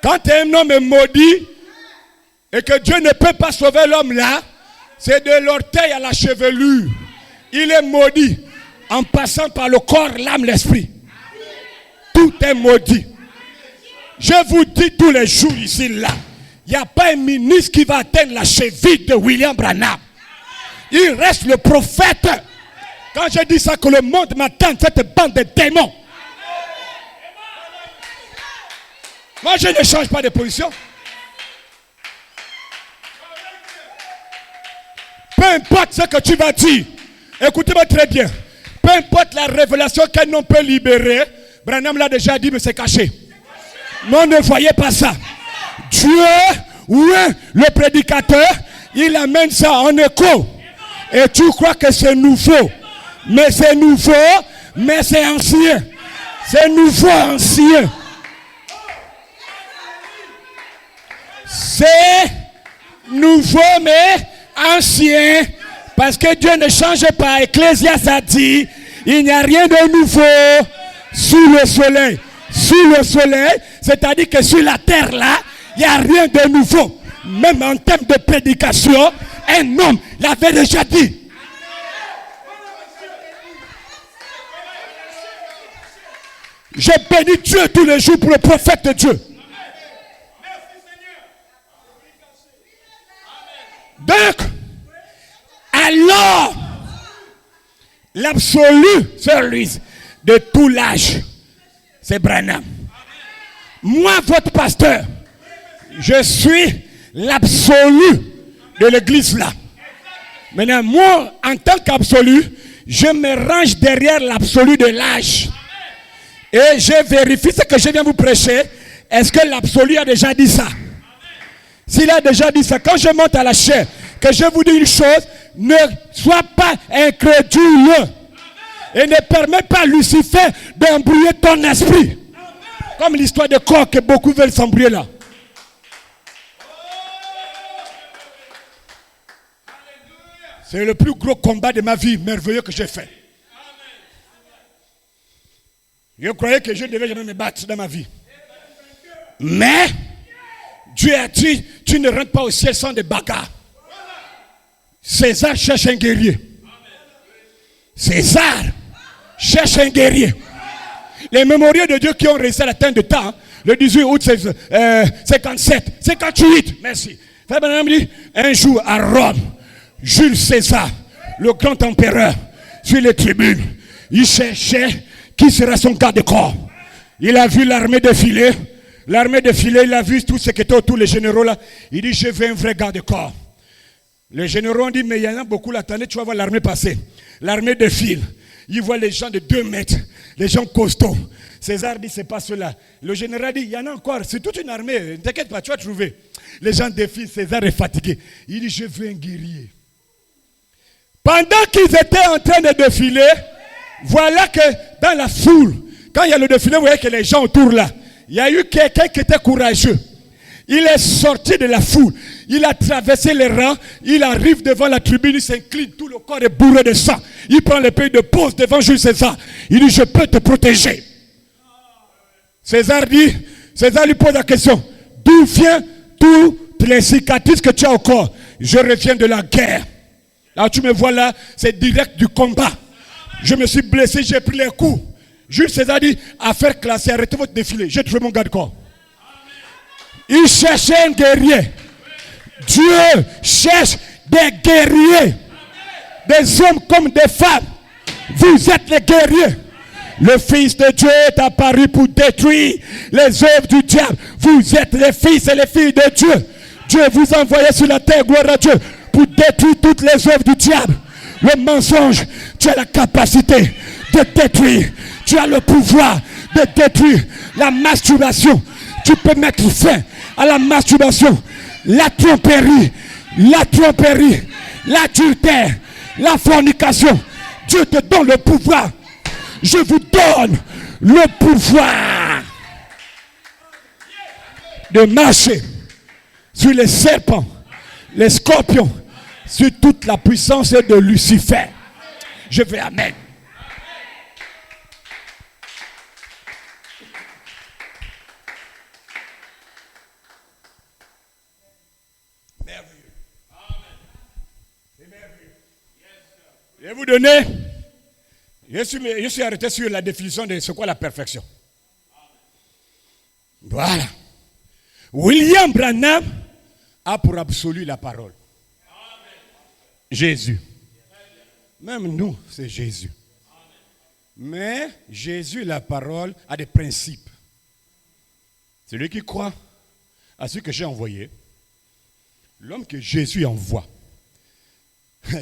Quand un homme est maudit et que Dieu ne peut pas sauver l'homme là, c'est de l'orteil à la chevelure. Il est maudit en passant par le corps, l'âme, l'esprit. Tout est maudit. Je vous dis tous les jours ici, là, il n'y a pas un ministre qui va atteindre la cheville de William Branham. Il reste le prophète. Quand je dis ça, que le monde m'attend, cette bande de démons. Moi, je ne change pas de position. Peu importe ce que tu vas dire, écoutez-moi très bien. Peu importe la révélation qu'un homme peut libérer, Branham l'a déjà dit, mais c'est caché. Non, ne voyez pas ça. Dieu, oui, le prédicateur, il amène ça en écho. Et tu crois que c'est nouveau. Mais c'est nouveau, mais c'est ancien. C'est nouveau, ancien. C'est nouveau, mais ancien. Parce que Dieu ne change pas. Ecclésiaste a dit, il n'y a rien de nouveau sous le soleil. Sous le soleil, c'est-à-dire que sur la terre là, il n'y a rien de nouveau. Même en termes de prédication, un homme l'avait déjà dit. Je bénis Dieu tous les jours pour le prophète de Dieu. Donc, alors, l'absolu, celui de tout l'âge, c'est Branham. Moi, votre pasteur, je suis l'absolu de l'église là. Maintenant, moi, en tant qu'absolu, je me range derrière l'absolu de l'âge. Et je vérifie ce que je viens vous prêcher. Est-ce que l'absolu a déjà dit ça? S'il a déjà dit ça, quand je monte à la chair, que je vous dis une chose, ne sois pas incrédule. Et ne permets pas à Lucifer d'embrouiller ton esprit. Comme l'histoire de corps que beaucoup veulent s'embrouiller là. C'est le plus gros combat de ma vie merveilleux que j'ai fait. Je croyais que je ne devais jamais me battre dans ma vie. Mais Dieu a dit, tu ne rentres pas au ciel sans des bagarres. César cherche un guerrier. César cherche un guerrier. Les mémoriaux de Dieu qui ont réussi à la fin de temps, le 18 août 57, 58, merci. Frère Branham dit, un jour à Rome, Jules César, le grand empereur, sur les tribunes, il cherchait qui sera son garde-corps. Il a vu l'armée défiler. L'armée défiler, il a vu tout ce qui était autour, les généraux là. Il dit, je veux un vrai garde-corps. Les généraux ont dit, mais il y en a beaucoup là, attendez, tu vas voir l'armée passer. L'armée défile. Il voit les gens de 2 mètres, les gens costauds. César dit, c'est pas cela. Le général dit, il y en a encore, c'est toute une armée, ne t'inquiète pas, tu vas trouver. Les gens défilent, César est fatigué. Il dit, je veux un guerrier. Pendant qu'ils étaient en train de défiler, voilà que dans la foule, quand il y a le défilé, vous voyez que les gens autour là, il y a eu quelqu'un qui était courageux. Il est sorti de la foule, il a traversé les rangs, il arrive devant la tribune, il s'incline, tout le corps est bourré de sang. Il prend l'épée de pose devant Jules César. Il dit, je peux te protéger. César lui pose la question, d'où viennent toutes les cicatrices que tu as au corps? Je reviens de la guerre. Là tu me vois là, c'est direct du combat. Je me suis blessé, j'ai pris les coups. Jules César dit, affaire classée, arrêtez votre défilé, j'ai trouvé mon garde-corps. Il cherchait un guerrier. Dieu cherche des guerriers. Des hommes comme des femmes. Vous êtes les guerriers. Le Fils de Dieu est apparu pour détruire les œuvres du diable. Vous êtes les fils et les filles de Dieu. Dieu vous a envoyé sur la terre, gloire à Dieu, pour détruire toutes les œuvres du diable. Le mensonge, tu as la capacité de détruire. Tu as le pouvoir de détruire la masturbation. Tu peux mettre fin à la masturbation, la tromperie, l'adultère, la fornication. Dieu te donne le pouvoir. Je vous donne le pouvoir de marcher sur les serpents, les scorpions, sur toute la puissance de Lucifer. Je vais amen. Je vais vous donner, je suis arrêté sur la définition de ce qu'est la perfection. Voilà. William Branham a pour absolu la parole. Jésus. Même nous, c'est Jésus. Mais Jésus, la parole, a des principes. Celui qui croit à ce que j'ai envoyé, l'homme que Jésus envoie,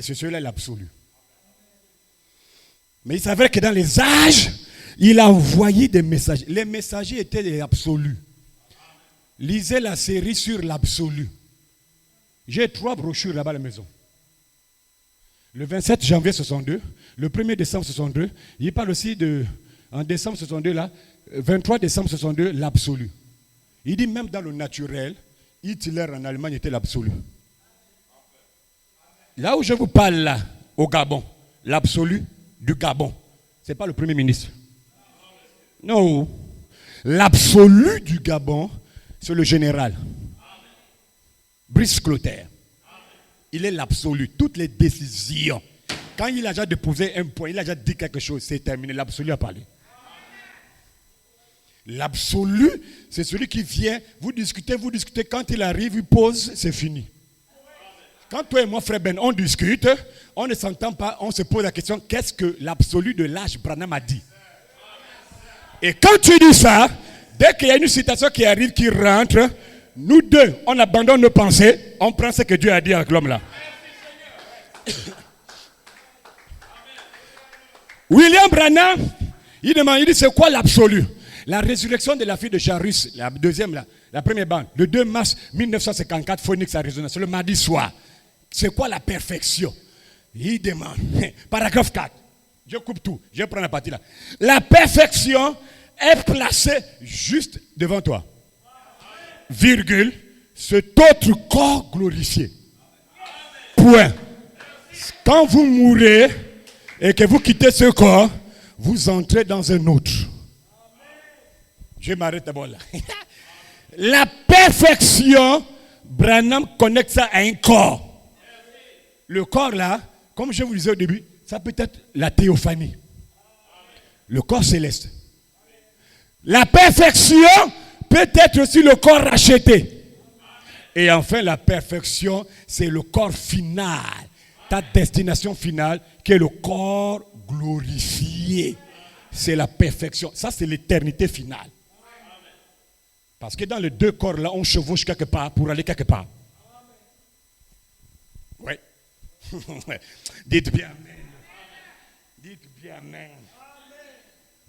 c'est celui-là l'absolu. Mais il s'avère que dans les âges, il a envoyé des messagers. Les messagers étaient des absolus. Lisez la série sur l'absolu. J'ai 3 brochures là-bas à la maison. Le 27 janvier 62, le 1er décembre 62, il parle aussi en décembre 62, là, 23 décembre 62, l'absolu. Il dit même dans le naturel, Hitler en Allemagne était l'absolu. Là où je vous parle là, au Gabon, l'absolu du Gabon, ce n'est pas le Premier ministre. Non. L'absolu du Gabon, c'est le général. Brice Clotaire. Il est l'absolu. Toutes les décisions. Quand il a déjà déposé un point, il a déjà dit quelque chose, c'est terminé. L'absolu a parlé. L'absolu, c'est celui qui vient, vous discutez. Quand il arrive, il pose, c'est fini. Quand toi et moi, frère Ben, on discute, on ne s'entend pas, on se pose la question, qu'est-ce que l'absolu de l'âge Branham a dit? Et quand tu dis ça, dès qu'il y a une citation qui arrive, qui rentre, nous deux, on abandonne nos pensées, on prend ce que Dieu a dit avec l'homme là. William Branham, il dit c'est quoi l'absolu? La résurrection de la fille de Jairus, la deuxième là, la première bande, le 2 mars 1954, Phoenix, Arizona, c'est le mardi soir. C'est quoi la perfection? Il demande, paragraphe 4, je coupe tout, je prends la partie là. La perfection est placée juste devant toi. Virgule, cet autre corps glorifié. Point. Quand vous mourrez et que vous quittez ce corps, vous entrez dans un autre. Je m'arrête d'abord là. La perfection, Branham connecte ça à un corps. Le corps là, comme je vous disais au début, ça peut être la théophanie. Le corps céleste. La perfection peut être aussi le corps racheté. Et enfin, la perfection, c'est le corps final. Ta destination finale, qui est le corps glorifié. C'est la perfection. Ça, c'est l'éternité finale. Parce que dans les deux corps-là, on chevauche quelque part pour aller quelque part. Oui. Dites bien amen. Dites bien amen.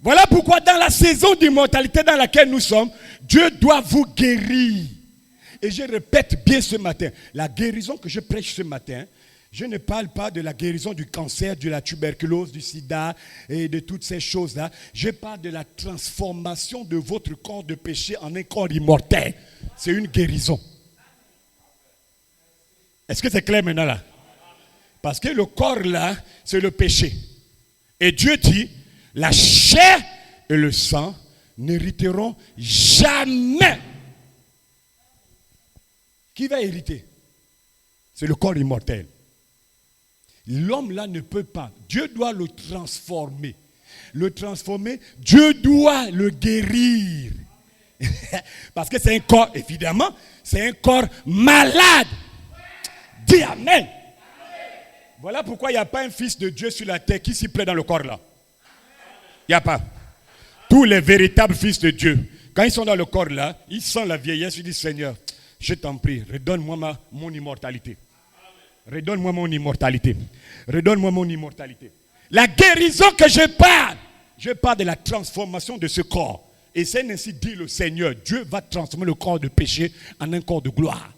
Voilà pourquoi dans la saison d'immortalité dans laquelle nous sommes, Dieu doit vous guérir. Et je répète bien ce matin, la guérison que je prêche ce matin, je ne parle pas de la guérison du cancer, de la tuberculose, du sida et de toutes ces choses-là. Je parle de la transformation de votre corps de péché en un corps immortel. C'est une guérison. Est-ce que c'est clair maintenant là? Parce que le corps là, c'est le péché. Et Dieu dit, la chair et le sang n'hériteront jamais. Qui va hériter? C'est le corps immortel. L'homme là ne peut pas. Dieu doit le transformer. Le transformer, Dieu doit le guérir. Parce que c'est un corps, évidemment, c'est un corps malade. Dis amen. Voilà pourquoi il n'y a pas un fils de Dieu sur la terre qui s'y plaît dans le corps là. Il n'y a pas. Tous les véritables fils de Dieu, quand ils sont dans le corps là, ils sentent la vieillesse, ils disent Seigneur, je t'en prie, redonne-moi mon immortalité. Redonne-moi mon immortalité. Redonne-moi mon immortalité. La guérison que je parle de la transformation de ce corps. Et c'est ainsi dit le Seigneur. Dieu va transformer le corps de péché en un corps de gloire.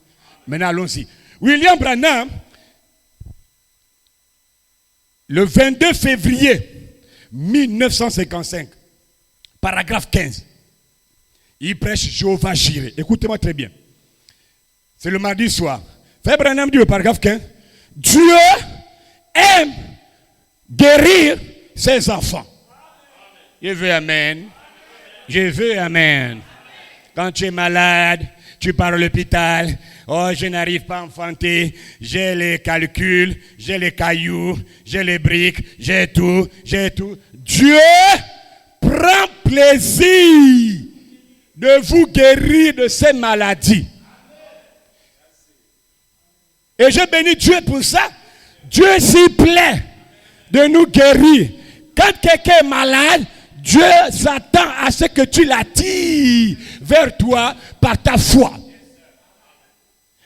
Maintenant, allons-y. William Branham, le 22 février 1955, paragraphe 15, il prêche Jéhovah Jireh. Écoutez-moi très bien. C'est le mardi soir. Frère Branham dit au paragraphe 15, Dieu aime guérir ses enfants. Je veux amen. Je veux amen. Quand tu es malade, tu pars à l'hôpital. Oh, je n'arrive pas à enfanter. J'ai les calculs, j'ai les cailloux, j'ai les briques, j'ai tout. Dieu prend plaisir de vous guérir de ces maladies. Et je bénis Dieu pour ça. Dieu s'y plaît de nous guérir. Quand quelqu'un est malade, Dieu s'attend à ce que tu l'attires vers toi par ta foi.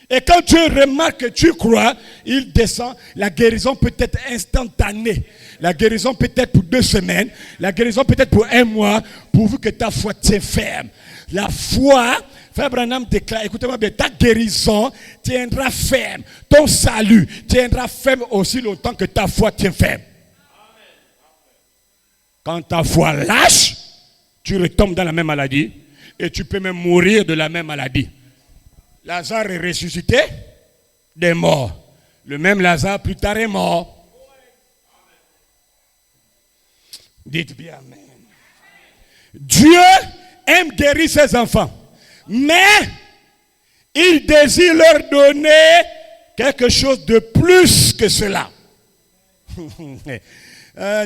Et quand Dieu remarque que tu crois, il descend. La guérison peut être instantanée. La guérison peut être pour 2 semaines. La guérison peut être pour 1 mois, pourvu que ta foi tienne ferme. La foi, Frère Branham déclare, écoutez-moi bien, ta guérison tiendra ferme. Ton salut tiendra ferme aussi longtemps que ta foi tient ferme. Quand ta foi lâche, tu retombes dans la même maladie et tu peux même mourir de la même maladie. Lazare est ressuscité des morts. Le même Lazare plus tard est mort. Dites bien amen. Dieu aime guérir ses enfants. Mais il désire leur donner quelque chose de plus que cela.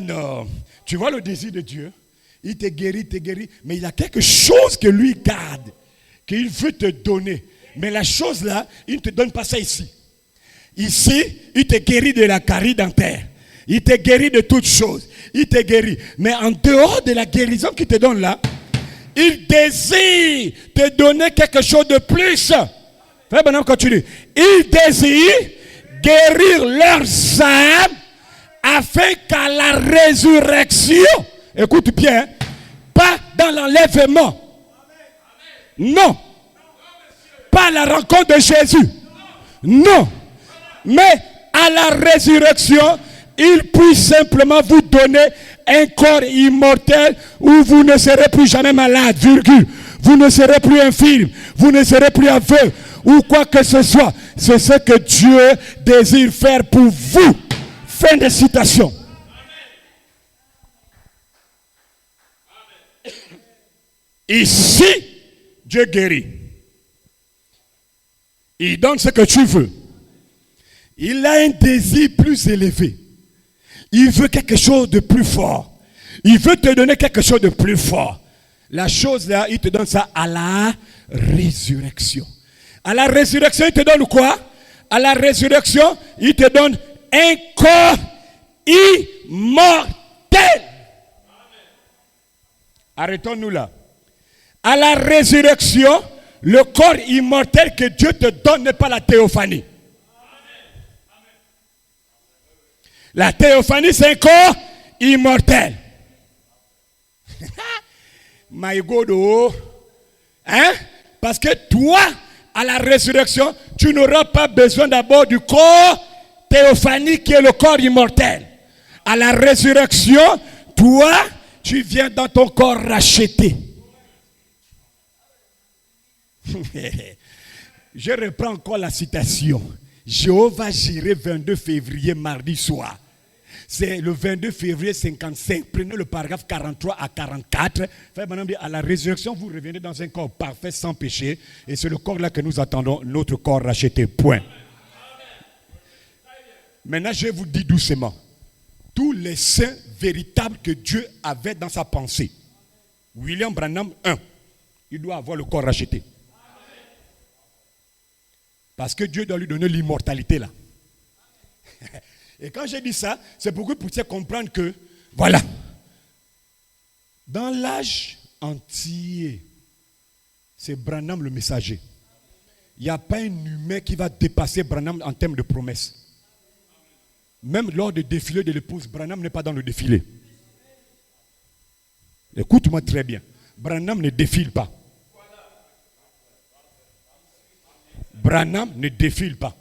Non. Tu vois le désir de Dieu? Il te guérit, mais il y a quelque chose que lui garde, qu'il veut te donner. Mais la chose là, il ne te donne pas ça ici. Ici, il te guérit de la carie dentaire. Il te guérit de toutes choses. Il te guérit. Mais en dehors de la guérison qu'il te donne là, il désire te donner quelque chose de plus. Frère Branham continue. Il désire guérir leurs âmes afin qu'à la résurrection, écoute bien, pas dans l'enlèvement. Non. Pas à la rencontre de Jésus. Non. Mais à la résurrection, il puisse simplement vous donner un corps immortel où vous ne serez plus jamais malade, virgule. Vous ne serez plus infirme, vous ne serez plus aveugle ou quoi que ce soit. C'est ce que Dieu désire faire pour vous. Fin de citation. Ici, Dieu guérit. Il donne ce que tu veux. Il a un désir plus élevé. Il veut quelque chose de plus fort. Il veut te donner quelque chose de plus fort. La chose là, il te donne ça à la résurrection. À la résurrection, il te donne quoi? À la résurrection, il te donne un corps immortel. Arrêtons-nous là. À la résurrection, le corps immortel que Dieu te donne n'est pas la théophanie. La théophanie, c'est un corps immortel. My God, oh. Hein? Parce que toi, à la résurrection, tu n'auras pas besoin d'abord du corps théophanique qui est le corps immortel. À la résurrection, toi, tu viens dans ton corps racheté. Je reprends encore la citation. Jéhovah Jireh, 22 février, mardi soir. C'est le 22 février 55. Prenez le paragraphe 43 à 44. À la résurrection, vous revenez dans un corps parfait, sans péché. Et c'est le corps là que nous attendons, notre corps racheté. Point. Maintenant, je vous dis doucement. Tous les saints véritables que Dieu avait dans sa pensée. William Branham, 1. Il doit avoir le corps racheté. Parce que Dieu doit lui donner l'immortalité là. Et quand j'ai dit ça, c'est pour que vous puissiez comprendre que, voilà, dans l'âge entier, c'est Branham le messager. Il n'y a pas un humain qui va dépasser Branham en termes de promesses. Même lors du défilé de l'épouse, Branham n'est pas dans le défilé. Écoute-moi très bien. Branham ne défile pas. Branham ne défile pas.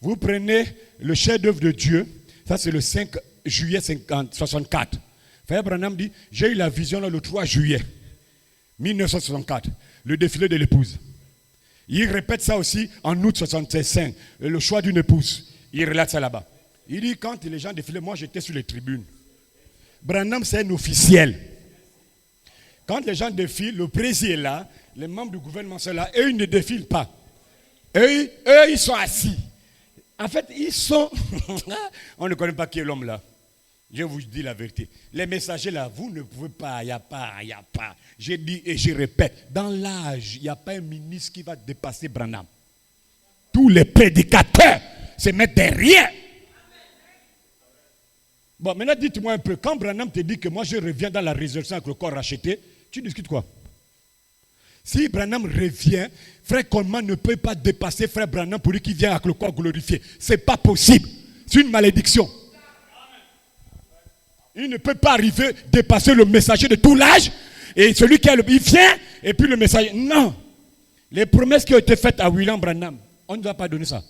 Vous prenez le chef-d'œuvre de Dieu, ça c'est le 5 juillet 64. Frère Branham dit, j'ai eu la vision le 3 juillet 1964, le défilé de l'épouse. Il répète ça aussi en août 65, le choix d'une épouse. Il relate ça là-bas. Il dit, quand les gens défilaient, moi j'étais sur les tribunes. Branham c'est un officiel. Quand les gens défilent, le président est là, les membres du gouvernement sont là, eux ils ne défilent pas. Eux ils sont assis. En fait, ils sont... On ne connaît pas qui est l'homme là. Je vous dis la vérité. Les messagers là, vous ne pouvez pas, il n'y a pas. J'ai dit et je répète, dans l'âge, il n'y a pas un ministre qui va dépasser Branham. Tous les prédicateurs se mettent derrière. Bon, maintenant dites-moi un peu, quand Branham te dit que moi je reviens dans la résurrection avec le corps racheté, tu discutes quoi? Si Branham revient, frère Coleman ne peut pas dépasser frère Branham pour lui qui vient avec le corps glorifié. Ce n'est pas possible. C'est une malédiction. Il ne peut pas arriver, dépasser le messager de tout l'âge. Et celui qui il vient, et puis le messager. Non. Les promesses qui ont été faites à William Branham, on ne doit pas donner ça.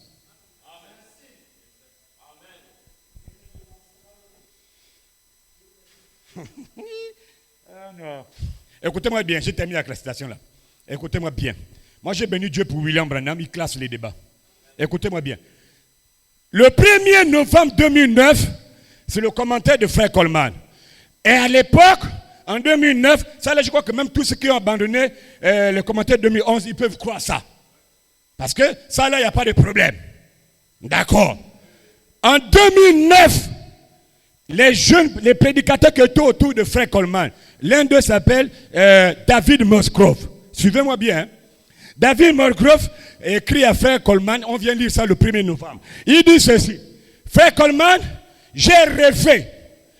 Écoutez-moi bien, j'ai terminé avec la citation là. Écoutez-moi bien. Moi j'ai béni Dieu pour William Branham, il classe les débats. Écoutez-moi bien. Le 1er novembre 2009, c'est le commentaire de frère Coleman. Et à l'époque, en 2009, ça là je crois que même tous ceux qui ont abandonné le commentaire de 2011, ils peuvent croire ça. Parce que ça là, il n'y a pas de problème. D'accord. En 2009, les jeunes, les prédicateurs qui étaient autour de frère Coleman, l'un d'eux s'appelle David Musgrove. Suivez-moi bien. Hein? David Musgrove écrit à frère Coleman, on vient lire ça le 1er novembre. Il dit ceci, frère Coleman, j'ai rêvé.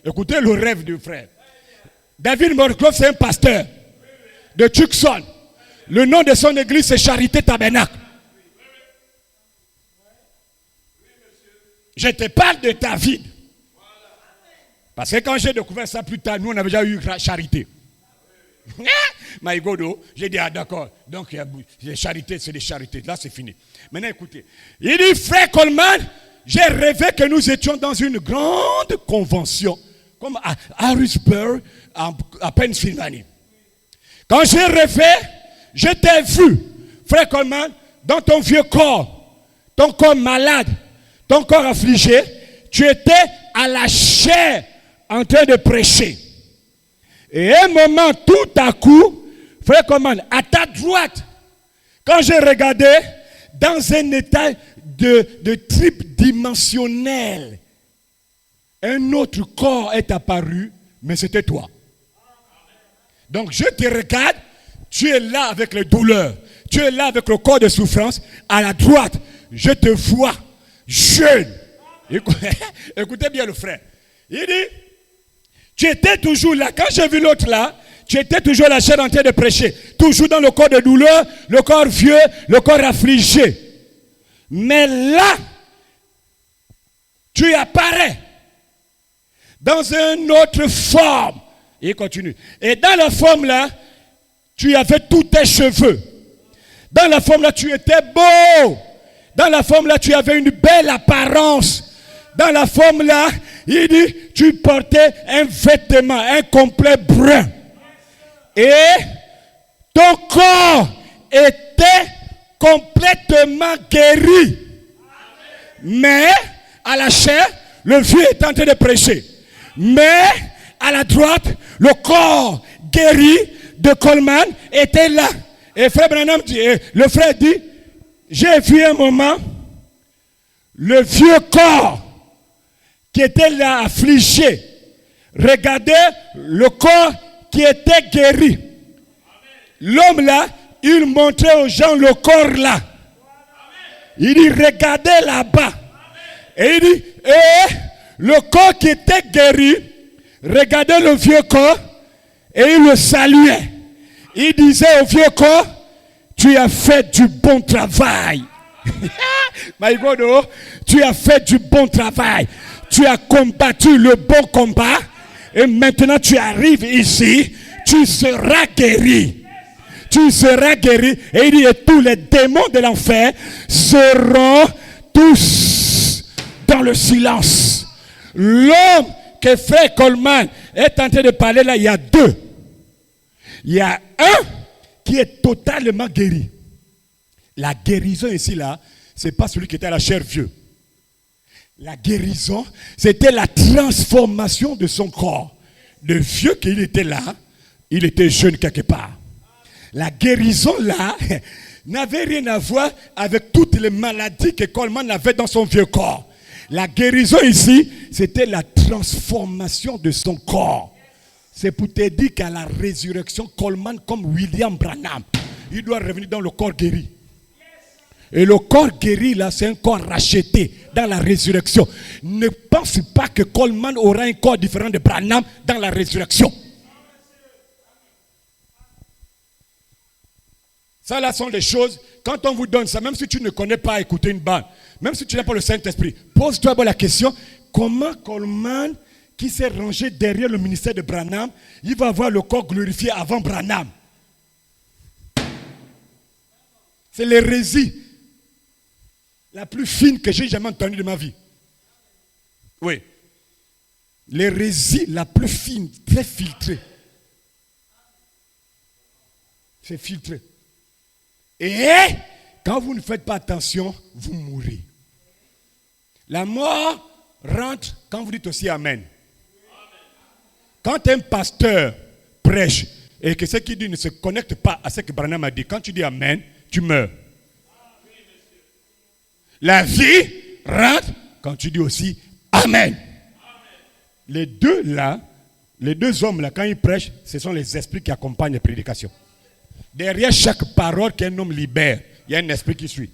Écoutez le rêve du frère. David Musgrove, c'est un pasteur de Tucson. Le nom de son église, c'est Charité Tabernacle. Je te parle de David. Parce que quand j'ai découvert ça plus tard, nous on avait déjà eu charité. My God, j'ai dit, ah d'accord, donc les charités, c'est des charités. Là, c'est fini. Maintenant, écoutez. Il dit, frère Coleman, j'ai rêvé que nous étions dans une grande convention, comme à Harrisburg, à Pennsylvanie. Quand j'ai rêvé, je t'ai vu, frère Coleman, dans ton vieux corps, ton corps malade, ton corps affligé, tu étais à la chair en train de prêcher. Et à un moment, tout à coup, frère Coleman, à ta droite, quand j'ai regardé, dans un état de tridimensionnel, un autre corps est apparu, mais c'était toi. Donc je te regarde, tu es là avec les douleurs, tu es là avec le corps de souffrance. À la droite, je te vois jeune. Écoutez bien le frère. Il dit, tu étais toujours là. Quand j'ai vu l'autre là, tu étais toujours la chair en train de prêcher. Toujours dans le corps de douleur, le corps vieux, le corps affligé. Mais là, tu apparais dans une autre forme. Il continue. Et dans la forme là, tu avais tous tes cheveux. Dans la forme là, tu étais beau. Dans la forme là, tu avais une belle apparence. Dans la forme là, il dit, tu portais un vêtement, un complet brun. Et ton corps était complètement guéri. Mais à la chair, le vieux est en train de prêcher. Mais à la droite, le corps guéri de Coleman était là. Et frère Branham dit, le frère dit, j'ai vu un moment le vieux corps qui était là affligé. Regardez le corps qui était guéri. L'homme là, il montrait aux gens le corps là. Il dit, regardez là-bas. Et il dit, le corps qui était guéri, regardez le vieux corps, et il le saluait. Il disait au vieux corps, tu as fait du bon travail. My God, oh, tu as fait du bon travail. Tu as combattu le bon combat. Et maintenant tu arrives ici, tu seras guéri. Tu seras guéri. Et il dit, et tous les démons de l'enfer seront tous dans le silence. L'homme que frère Coleman est en train de parler là, il y a deux. Il y a un qui est totalement guéri. La guérison ici là, c'est pas celui qui était à la chair vieux. La guérison, c'était la transformation de son corps. Le vieux qu'il était là, il était jeune quelque part. La guérison là n'avait rien à voir avec toutes les maladies que Coleman avait dans son vieux corps. La guérison ici, c'était la transformation de son corps. C'est pour te dire qu'à la résurrection, Coleman comme William Branham, il doit revenir dans le corps guéri. Et le corps guéri là, c'est un corps racheté dans la résurrection. Ne pense pas que Coleman aura un corps différent de Branham dans la résurrection. Ça là sont des choses, quand on vous donne ça, même si tu ne connais pas écouter une bande, même si tu n'as pas le Saint-Esprit, pose-toi la question, comment Coleman, qui s'est rangé derrière le ministère de Branham, il va avoir le corps glorifié avant Branham? C'est l'hérésie la plus fine que j'ai jamais entendue de ma vie. Oui. L'hérésie la plus fine, très filtrée. C'est filtré. Et quand vous ne faites pas attention, vous mourrez. La mort rentre quand vous dites aussi Amen. Quand un pasteur prêche et que ce qu'il dit ne se connecte pas à ce que Branham a dit, quand tu dis Amen, tu meurs. La vie rentre quand tu dis aussi Amen. Les deux là, les deux hommes là, quand ils prêchent, ce sont les esprits qui accompagnent les prédications. Derrière chaque parole qu'un homme libère, il y a un esprit qui suit.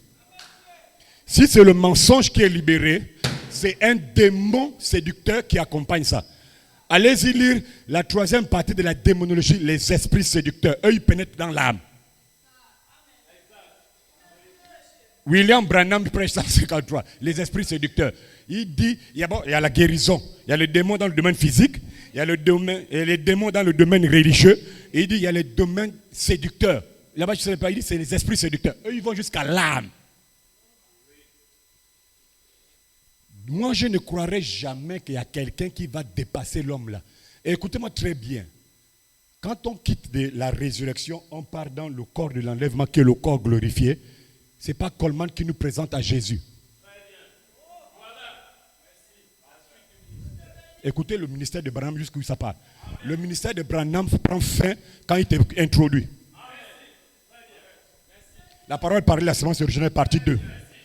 Si c'est le mensonge qui est libéré, c'est un démon séducteur qui accompagne ça. Allez-y lire la troisième partie de la démonologie, les esprits séducteurs. Eux, ils pénètrent dans l'âme. William Branham prêche ça, 53. Les esprits séducteurs. Il dit, il y a la guérison. Il y a le démon dans le domaine physique. Il y a les démons dans le domaine religieux. Et il dit, il y a les domaines séducteurs. Là-bas, je ne sais pas, il dit, c'est les esprits séducteurs. Eux, ils vont jusqu'à l'âme. Moi, je ne croirais jamais qu'il y a quelqu'un qui va dépasser l'homme là. Et écoutez-moi très bien. Quand on quitte de la résurrection, on part dans le corps de l'enlèvement qui est le corps glorifié. Ce n'est pas Coleman qui nous présente à Jésus. Écoutez le ministère de Branham jusqu'où ça part. Le ministère de Branham prend fin quand il était introduit. La parole parlait de la semence originelle, partie 2.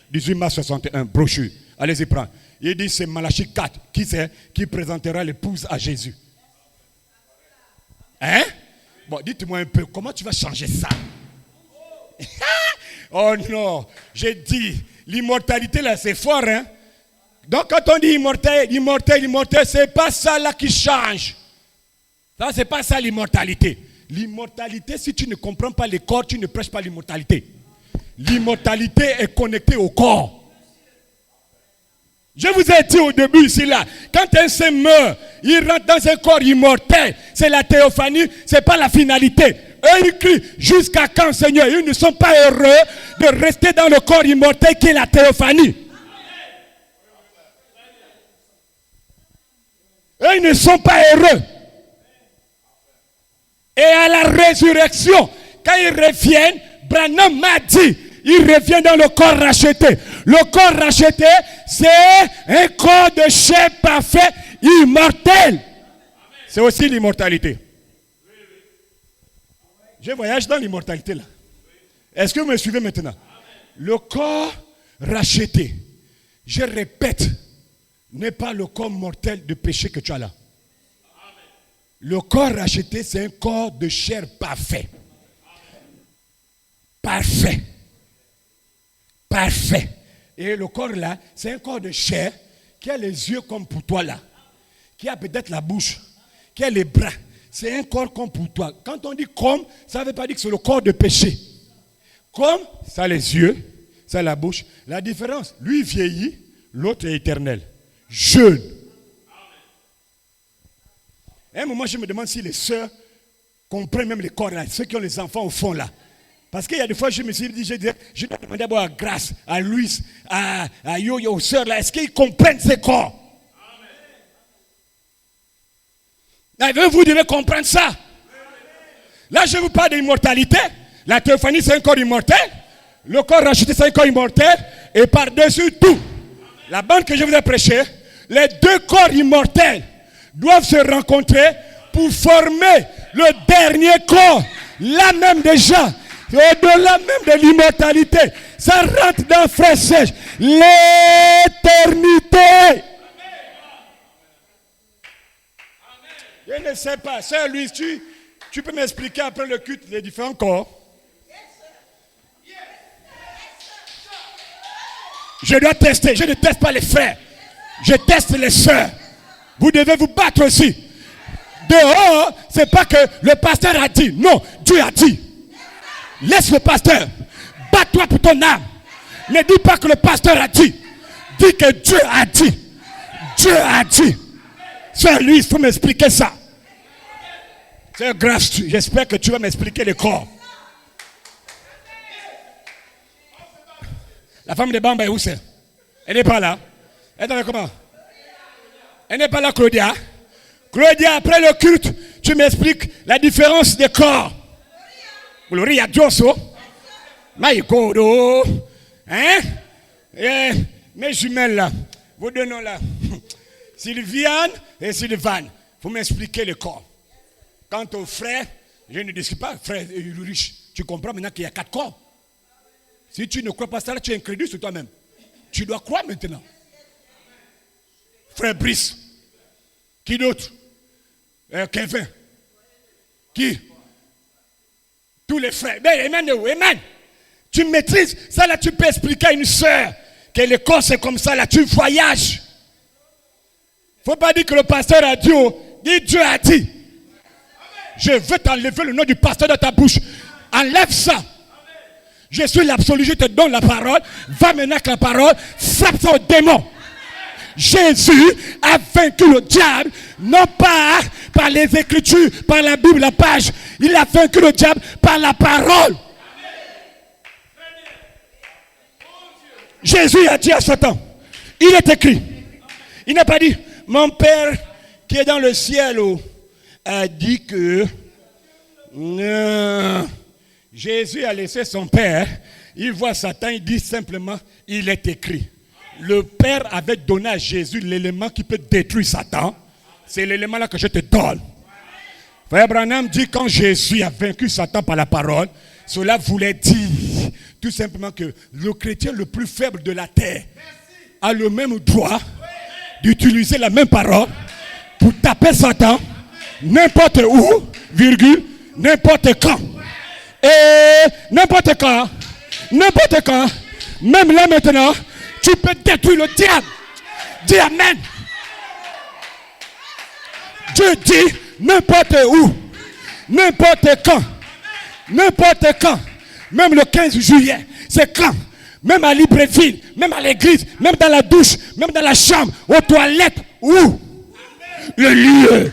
18 mars 61, brochure. Allez-y prendre. Il dit c'est Malachie 4. Qui c'est qui présentera l'épouse à Jésus? Hein? Bon, dites-moi un peu, comment tu vas changer ça? Oh non, j'ai dit, l'immortalité là, c'est fort, hein? Donc quand on dit immortel, c'est pas ça là qui change. Ça, c'est pas ça l'immortalité. L'immortalité, si tu ne comprends pas les corps, tu ne prêches pas l'immortalité. L'immortalité est connectée au corps. Je vous ai dit au début ici là, quand un saint meurt, il rentre dans un corps immortel. C'est la théophanie, c'est pas la finalité. Eux ils crient, jusqu'à quand Seigneur? Ils ne sont pas heureux de rester dans le corps immortel qui est la théophanie. Eux ils ne sont pas heureux. Et à la résurrection, quand ils reviennent, Branham m'a dit, il revient dans le corps racheté. Le corps racheté, c'est un corps de chair parfait, immortel. C'est aussi l'immortalité. Je voyage dans l'immortalité là. Est-ce que vous me suivez maintenant? Le corps racheté, je répète, n'est pas le corps mortel de péché que tu as là. Le corps racheté, c'est un corps de chair parfait. Parfait. Parfait. Et le corps là, c'est un corps de chair qui a les yeux comme pour toi là, qui a peut-être la bouche, qui a les bras. C'est un corps comme pour toi. Quand on dit comme, ça ne veut pas dire que c'est le corps de péché. Comme, ça a les yeux, ça a la bouche. La différence, lui vieillit, l'autre est éternel. Jeune. À un moment, je me demande si les sœurs comprennent même les corps là, ceux qui ont les enfants au fond là. Parce qu'il y a des fois, je me suis dit, je dois demander d'abord à Grâce, à Louis, à Yo-Yo, aux sœurs là, est-ce qu'ils comprennent ces corps? Là, vous devez comprendre ça. Là, je vous parle d'immortalité. La théophanie, c'est un corps immortel. Le corps racheté, c'est un corps immortel. Et par-dessus tout, la bande que je vous ai prêchée, les deux corps immortels doivent se rencontrer pour former le dernier corps. Là même déjà, au-delà même de l'immortalité, ça rentre dans frère sèche. L'éternité. Je ne sais pas. Sœur Louis, tu peux m'expliquer après le culte les différents corps? Je dois tester. Je ne teste pas les frères. Je teste les sœurs. Vous devez vous battre aussi. Dehors, c'est pas que le pasteur a dit. Non, Dieu a dit. Laisse le pasteur. Bats-toi pour ton âme. Ne dis pas que le pasteur a dit. Dis que Dieu a dit. Dieu a dit. Sœur Louis, il faut m'expliquer ça. C'est grave. J'espère que tu vas m'expliquer le corps. La femme de Bamba est où c'est? Elle n'est pas là. Elle est comment? Elle n'est pas là, Claudia. Claudia, après le culte, tu m'expliques la différence des corps. Gloria Dioso. Maïkodo. Hein? Et mes jumelles là. Vos deux noms là. Sylviane et Sylvane. Vous m'expliquez le corps. Quant aux frères, je ne discute pas, frère riche. Tu comprends maintenant qu'il y a 4 corps. Si tu ne crois pas ça, là, tu es incrédule sur toi-même. Tu dois croire maintenant. Frère Brice. Qui d'autre? Kevin. Qui? Tous les frères. Mais Amen. Tu maîtrises. Ça là, tu peux expliquer à une soeur que le corps c'est comme ça là. Tu voyages. Faut pas dire que le pasteur a dit. Dis Dieu a dit. Je veux t'enlever le nom du pasteur de ta bouche. Enlève ça. Je suis l'absolu, je te donne la parole. Va maintenant avec la parole. Frappe ça au démon. Jésus a vaincu le diable, non pas par les Écritures, par la Bible, la page. Il a vaincu le diable par la parole. Jésus a dit à Satan, il est écrit. Il n'a pas dit, mon Père qui est dans le ciel a dit que... Non. Jésus a laissé son Père. Il voit Satan, il dit simplement, il est écrit. Le Père avait donné à Jésus l'élément qui peut détruire Satan. C'est l'élément là que je te donne. Frère Branham dit quand Jésus a vaincu Satan par la parole, cela voulait dire tout simplement que le chrétien le plus faible de la terre a le même droit d'utiliser la même parole pour taper Satan n'importe où, virgule, n'importe quand. Et n'importe quand, même là maintenant, tu peux détruire le diable. Dis Amen. Dieu dit n'importe où, n'importe quand, même le 15 juillet, c'est quand, même à Libreville, même à l'église, même dans la douche, même dans la chambre, aux toilettes, où? Le lieu.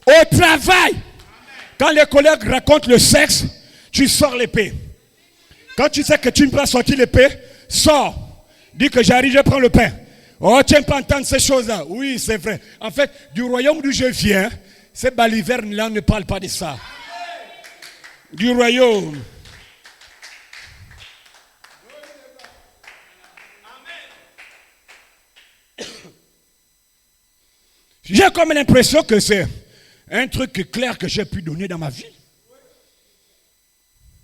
Au travail, quand les collègues racontent le sexe, tu sors l'épée. Quand tu sais que tu ne peux pas sortir l'épée, sors. Dis que j'arrive, je prends le pain. Oh, tu n'aimes pas entendre ces choses-là. Oui, c'est vrai. En fait, du royaume d'où je viens, ces balivernes-là ne parlent pas de ça. Du royaume. J'ai comme l'impression que c'est un truc clair que j'ai pu donner dans ma vie.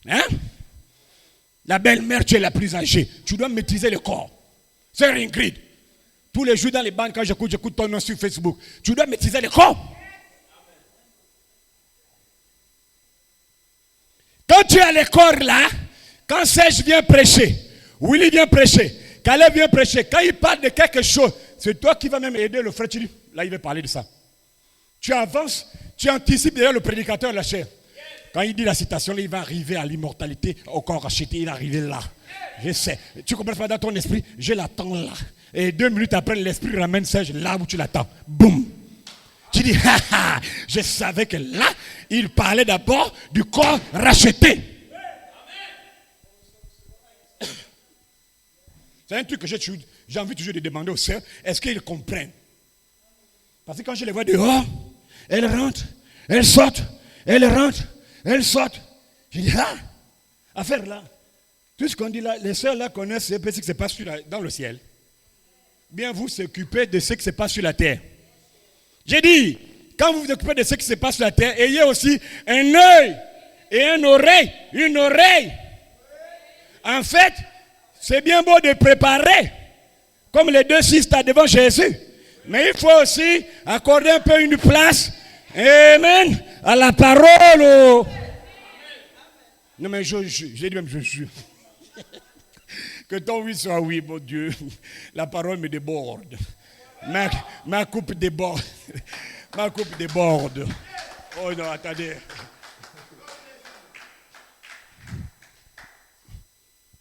Hein? La belle-mère, tu es la plus âgée. Tu dois maîtriser le corps. C'est Ingrid. Tous les jours dans les bandes, quand j'écoute ton nom sur Facebook. Tu dois maîtriser le corps. Quand tu es à l'école là, quand Serge vient prêcher, Willy vient prêcher, Caleb vient prêcher, quand il parle de quelque chose, c'est toi qui vas même aider le frère. Tu dis, là il va parler de ça. Tu avances, tu anticipes derrière le prédicateur de la chair. Quand il dit la citation, là, il va arriver à l'immortalité, au corps racheté, il est arrivé là. Je sais. Tu comprends pas dans ton esprit, je l'attends là. Et 2 minutes après, l'esprit ramène Serge là où tu l'attends. Boum. Tu dis, je savais que là, il parlait d'abord du corps racheté. C'est un truc que j'ai envie toujours de demander aux sœurs, est-ce qu'ils comprennent? Parce que quand je les vois dehors, elles rentrent, elles sortent, elles rentrent, elles sortent. Je dis, affaire là. Tout ce qu'on dit là, les sœurs là connaissent ce qui se passe dans le ciel. Bien vous s'occupez de ce qui se passe sur la terre. J'ai dit, quand vous vous occupez de ce qui se passe sur la terre, ayez aussi un œil et une oreille. En fait, c'est bien beau de préparer, comme les 2 sisters devant Jésus. Mais il faut aussi accorder un peu une place, amen, à la parole. Non mais j'ai dit même je jure. Que ton oui soit oui, mon Dieu. La parole me déborde. Ma coupe déborde. Ma coupe déborde. Oh non, attendez.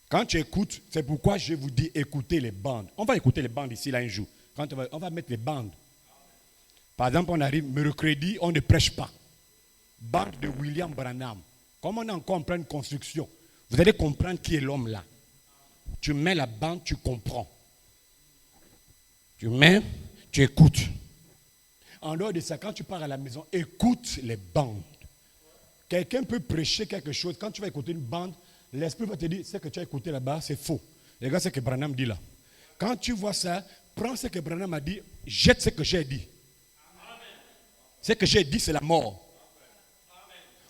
Quand tu écoutes, c'est pourquoi je vous dis écoutez les bandes. On va écouter les bandes ici là un jour. Quand on va mettre les bandes. Par exemple, on arrive mercredi, on ne prêche pas. Bande de William Branham. Comme on est encore en pleine construction, vous allez comprendre qui est l'homme là. Tu mets la bande, tu comprends. Tu mets, tu écoutes. En dehors de ça, quand tu pars à la maison, écoute les bandes. Quelqu'un peut prêcher quelque chose. Quand tu vas écouter une bande, l'esprit va te dire, ce que tu as écouté là-bas, c'est faux. Les gars, c'est ce que Branham dit là. Quand tu vois ça, prends ce que Branham a dit, jette ce que j'ai dit. Ce que j'ai dit, c'est la mort.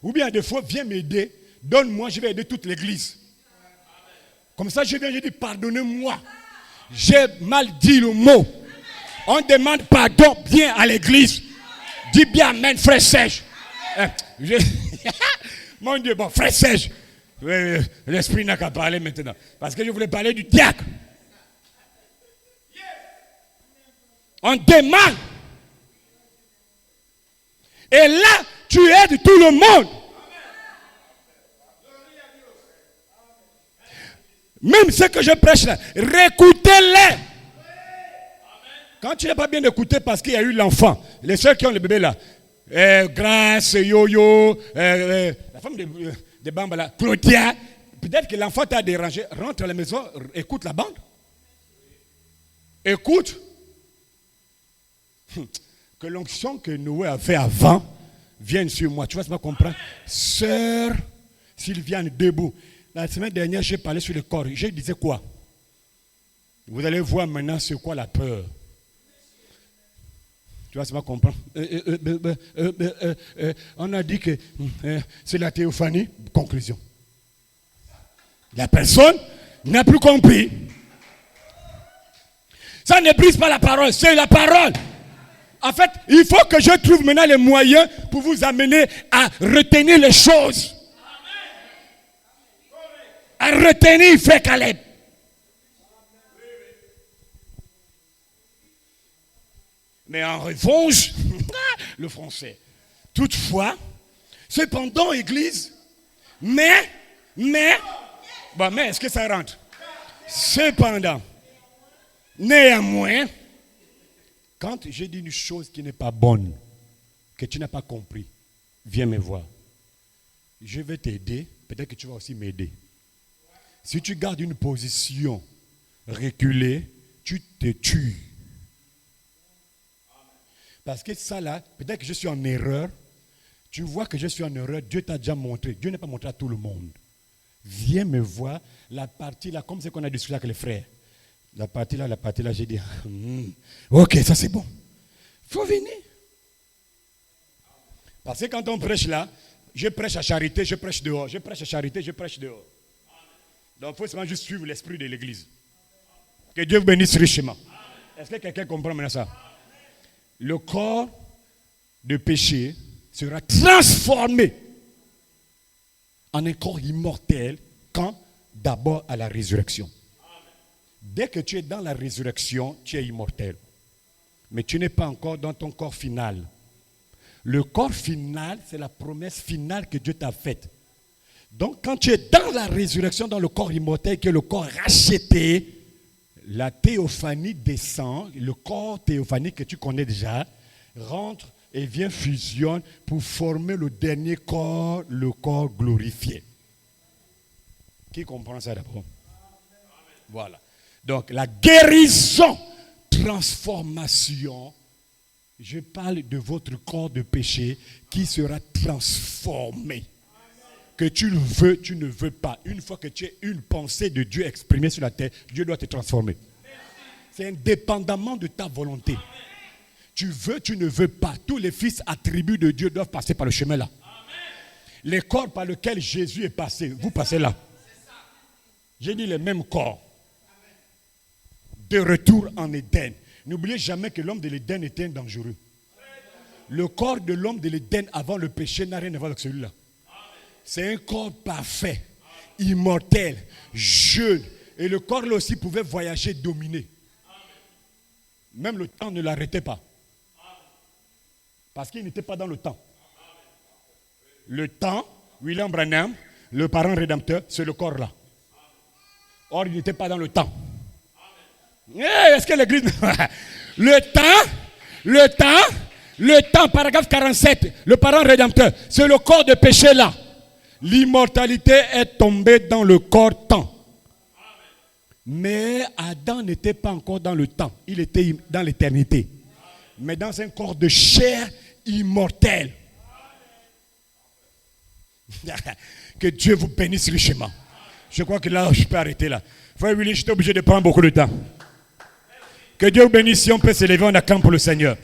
Ou bien des fois, viens m'aider, donne-moi, je vais aider toute l'église. Comme ça, je viens, je dis, pardonnez-moi. J'ai mal dit le mot. On demande pardon bien à l'église. Dis bien amen, frère Serge. Mon Dieu, bon, frère Serge. L'esprit n'a qu'à parler maintenant. Parce que je voulais parler du diacre. On demande. Et là, tu aides tout le monde. Même ce que je prêche là, réécoutez-les. Quand tu n'as pas bien écouté parce qu'il y a eu l'enfant, les sœurs qui ont le bébé là, Grâce, Yo-Yo, la femme de Bamba là, Claudia, peut-être que l'enfant t'a dérangé, rentre à la maison, écoute la bande. Écoute. Que l'onction que Noé a fait avant vienne sur moi. Tu vas pas comprendre. Sœur Sylviane, debout. la semaine dernière, j'ai parlé sur le corps. Je disais quoi? Vous allez voir maintenant c'est quoi la peur. Tu vas seulement comprendre. On a dit que c'est la théophanie. Conclusion. La personne n'a plus compris. Ça ne brise pas la parole, c'est la parole. En fait, il faut que je trouve maintenant les moyens pour vous amener à retenir les choses. À retenir, frère Caleb. Mais en revanche, le français. Toutefois, cependant, Église, mais, est-ce que ça rentre? Cependant, néanmoins, quand j'ai dit une chose qui n'est pas bonne, que tu n'as pas compris, viens me voir. Je vais t'aider, peut-être que tu vas aussi m'aider. Si tu gardes une position reculée, tu te tues. Parce que ça là, peut-être que je suis en erreur. Tu vois que je suis en erreur, Dieu t'a déjà montré. Dieu n'a pas montré à tout le monde. Viens me voir, la partie là, comme c'est qu'on a discuté avec les frères. La partie là, j'ai dit, ok, ça c'est bon. Il faut venir. Parce que quand on prêche là, je prêche à charité, je prêche dehors. Je prêche à charité, je prêche dehors. Donc il faut seulement juste suivre l'esprit de l'église. Que Dieu vous bénisse richement. Est-ce que quelqu'un comprend maintenant ça? Le corps de péché sera transformé en un corps immortel quand? D'abord à la résurrection. Dès que tu es dans la résurrection, tu es immortel. Mais tu n'es pas encore dans ton corps final. Le corps final, c'est la promesse finale que Dieu t'a faite. Donc quand tu es dans la résurrection, dans le corps immortel, qui est le corps racheté, la théophanie descend, le corps théophanique que tu connais déjà, rentre et vient fusionne pour former le dernier corps, le corps glorifié. Qui comprend ça d'abord? Voilà. Donc la guérison, transformation, je parle de votre corps de péché qui sera transformé. Que tu le veux, tu ne veux pas. Une fois que tu as une pensée de Dieu exprimée sur la terre, Dieu doit te transformer. C'est indépendamment de ta volonté. Tu veux, tu ne veux pas. Tous les fils attributs de Dieu doivent passer par le chemin là. Les corps par lesquels Jésus est passé, vous passez là. J'ai dit les mêmes corps. De retour en Éden. N'oubliez jamais que l'homme de l'Éden était dangereux. Le corps de l'homme de l'Éden avant le péché n'a rien à voir avec celui-là. C'est un corps parfait, immortel, jeune. Et le corps là aussi pouvait voyager, dominer. Même le temps ne l'arrêtait pas. Parce qu'il n'était pas dans le temps. Le temps, William Branham, le parent rédempteur, c'est le corps là. Or, il n'était pas dans le temps. Est-ce que l'église... Le temps, paragraphe 47, le parent rédempteur, c'est le corps de péché là. L'immortalité est tombée dans le corps temps. Mais Adam n'était pas encore dans le temps. Il était dans l'éternité. Mais dans un corps de chair immortel. Que Dieu vous bénisse richement. Je crois que là, je peux arrêter là. Frère Willy, j'étais obligé de prendre beaucoup de temps. Que Dieu vous bénisse. Si on peut s'élever, on acclame pour le Seigneur.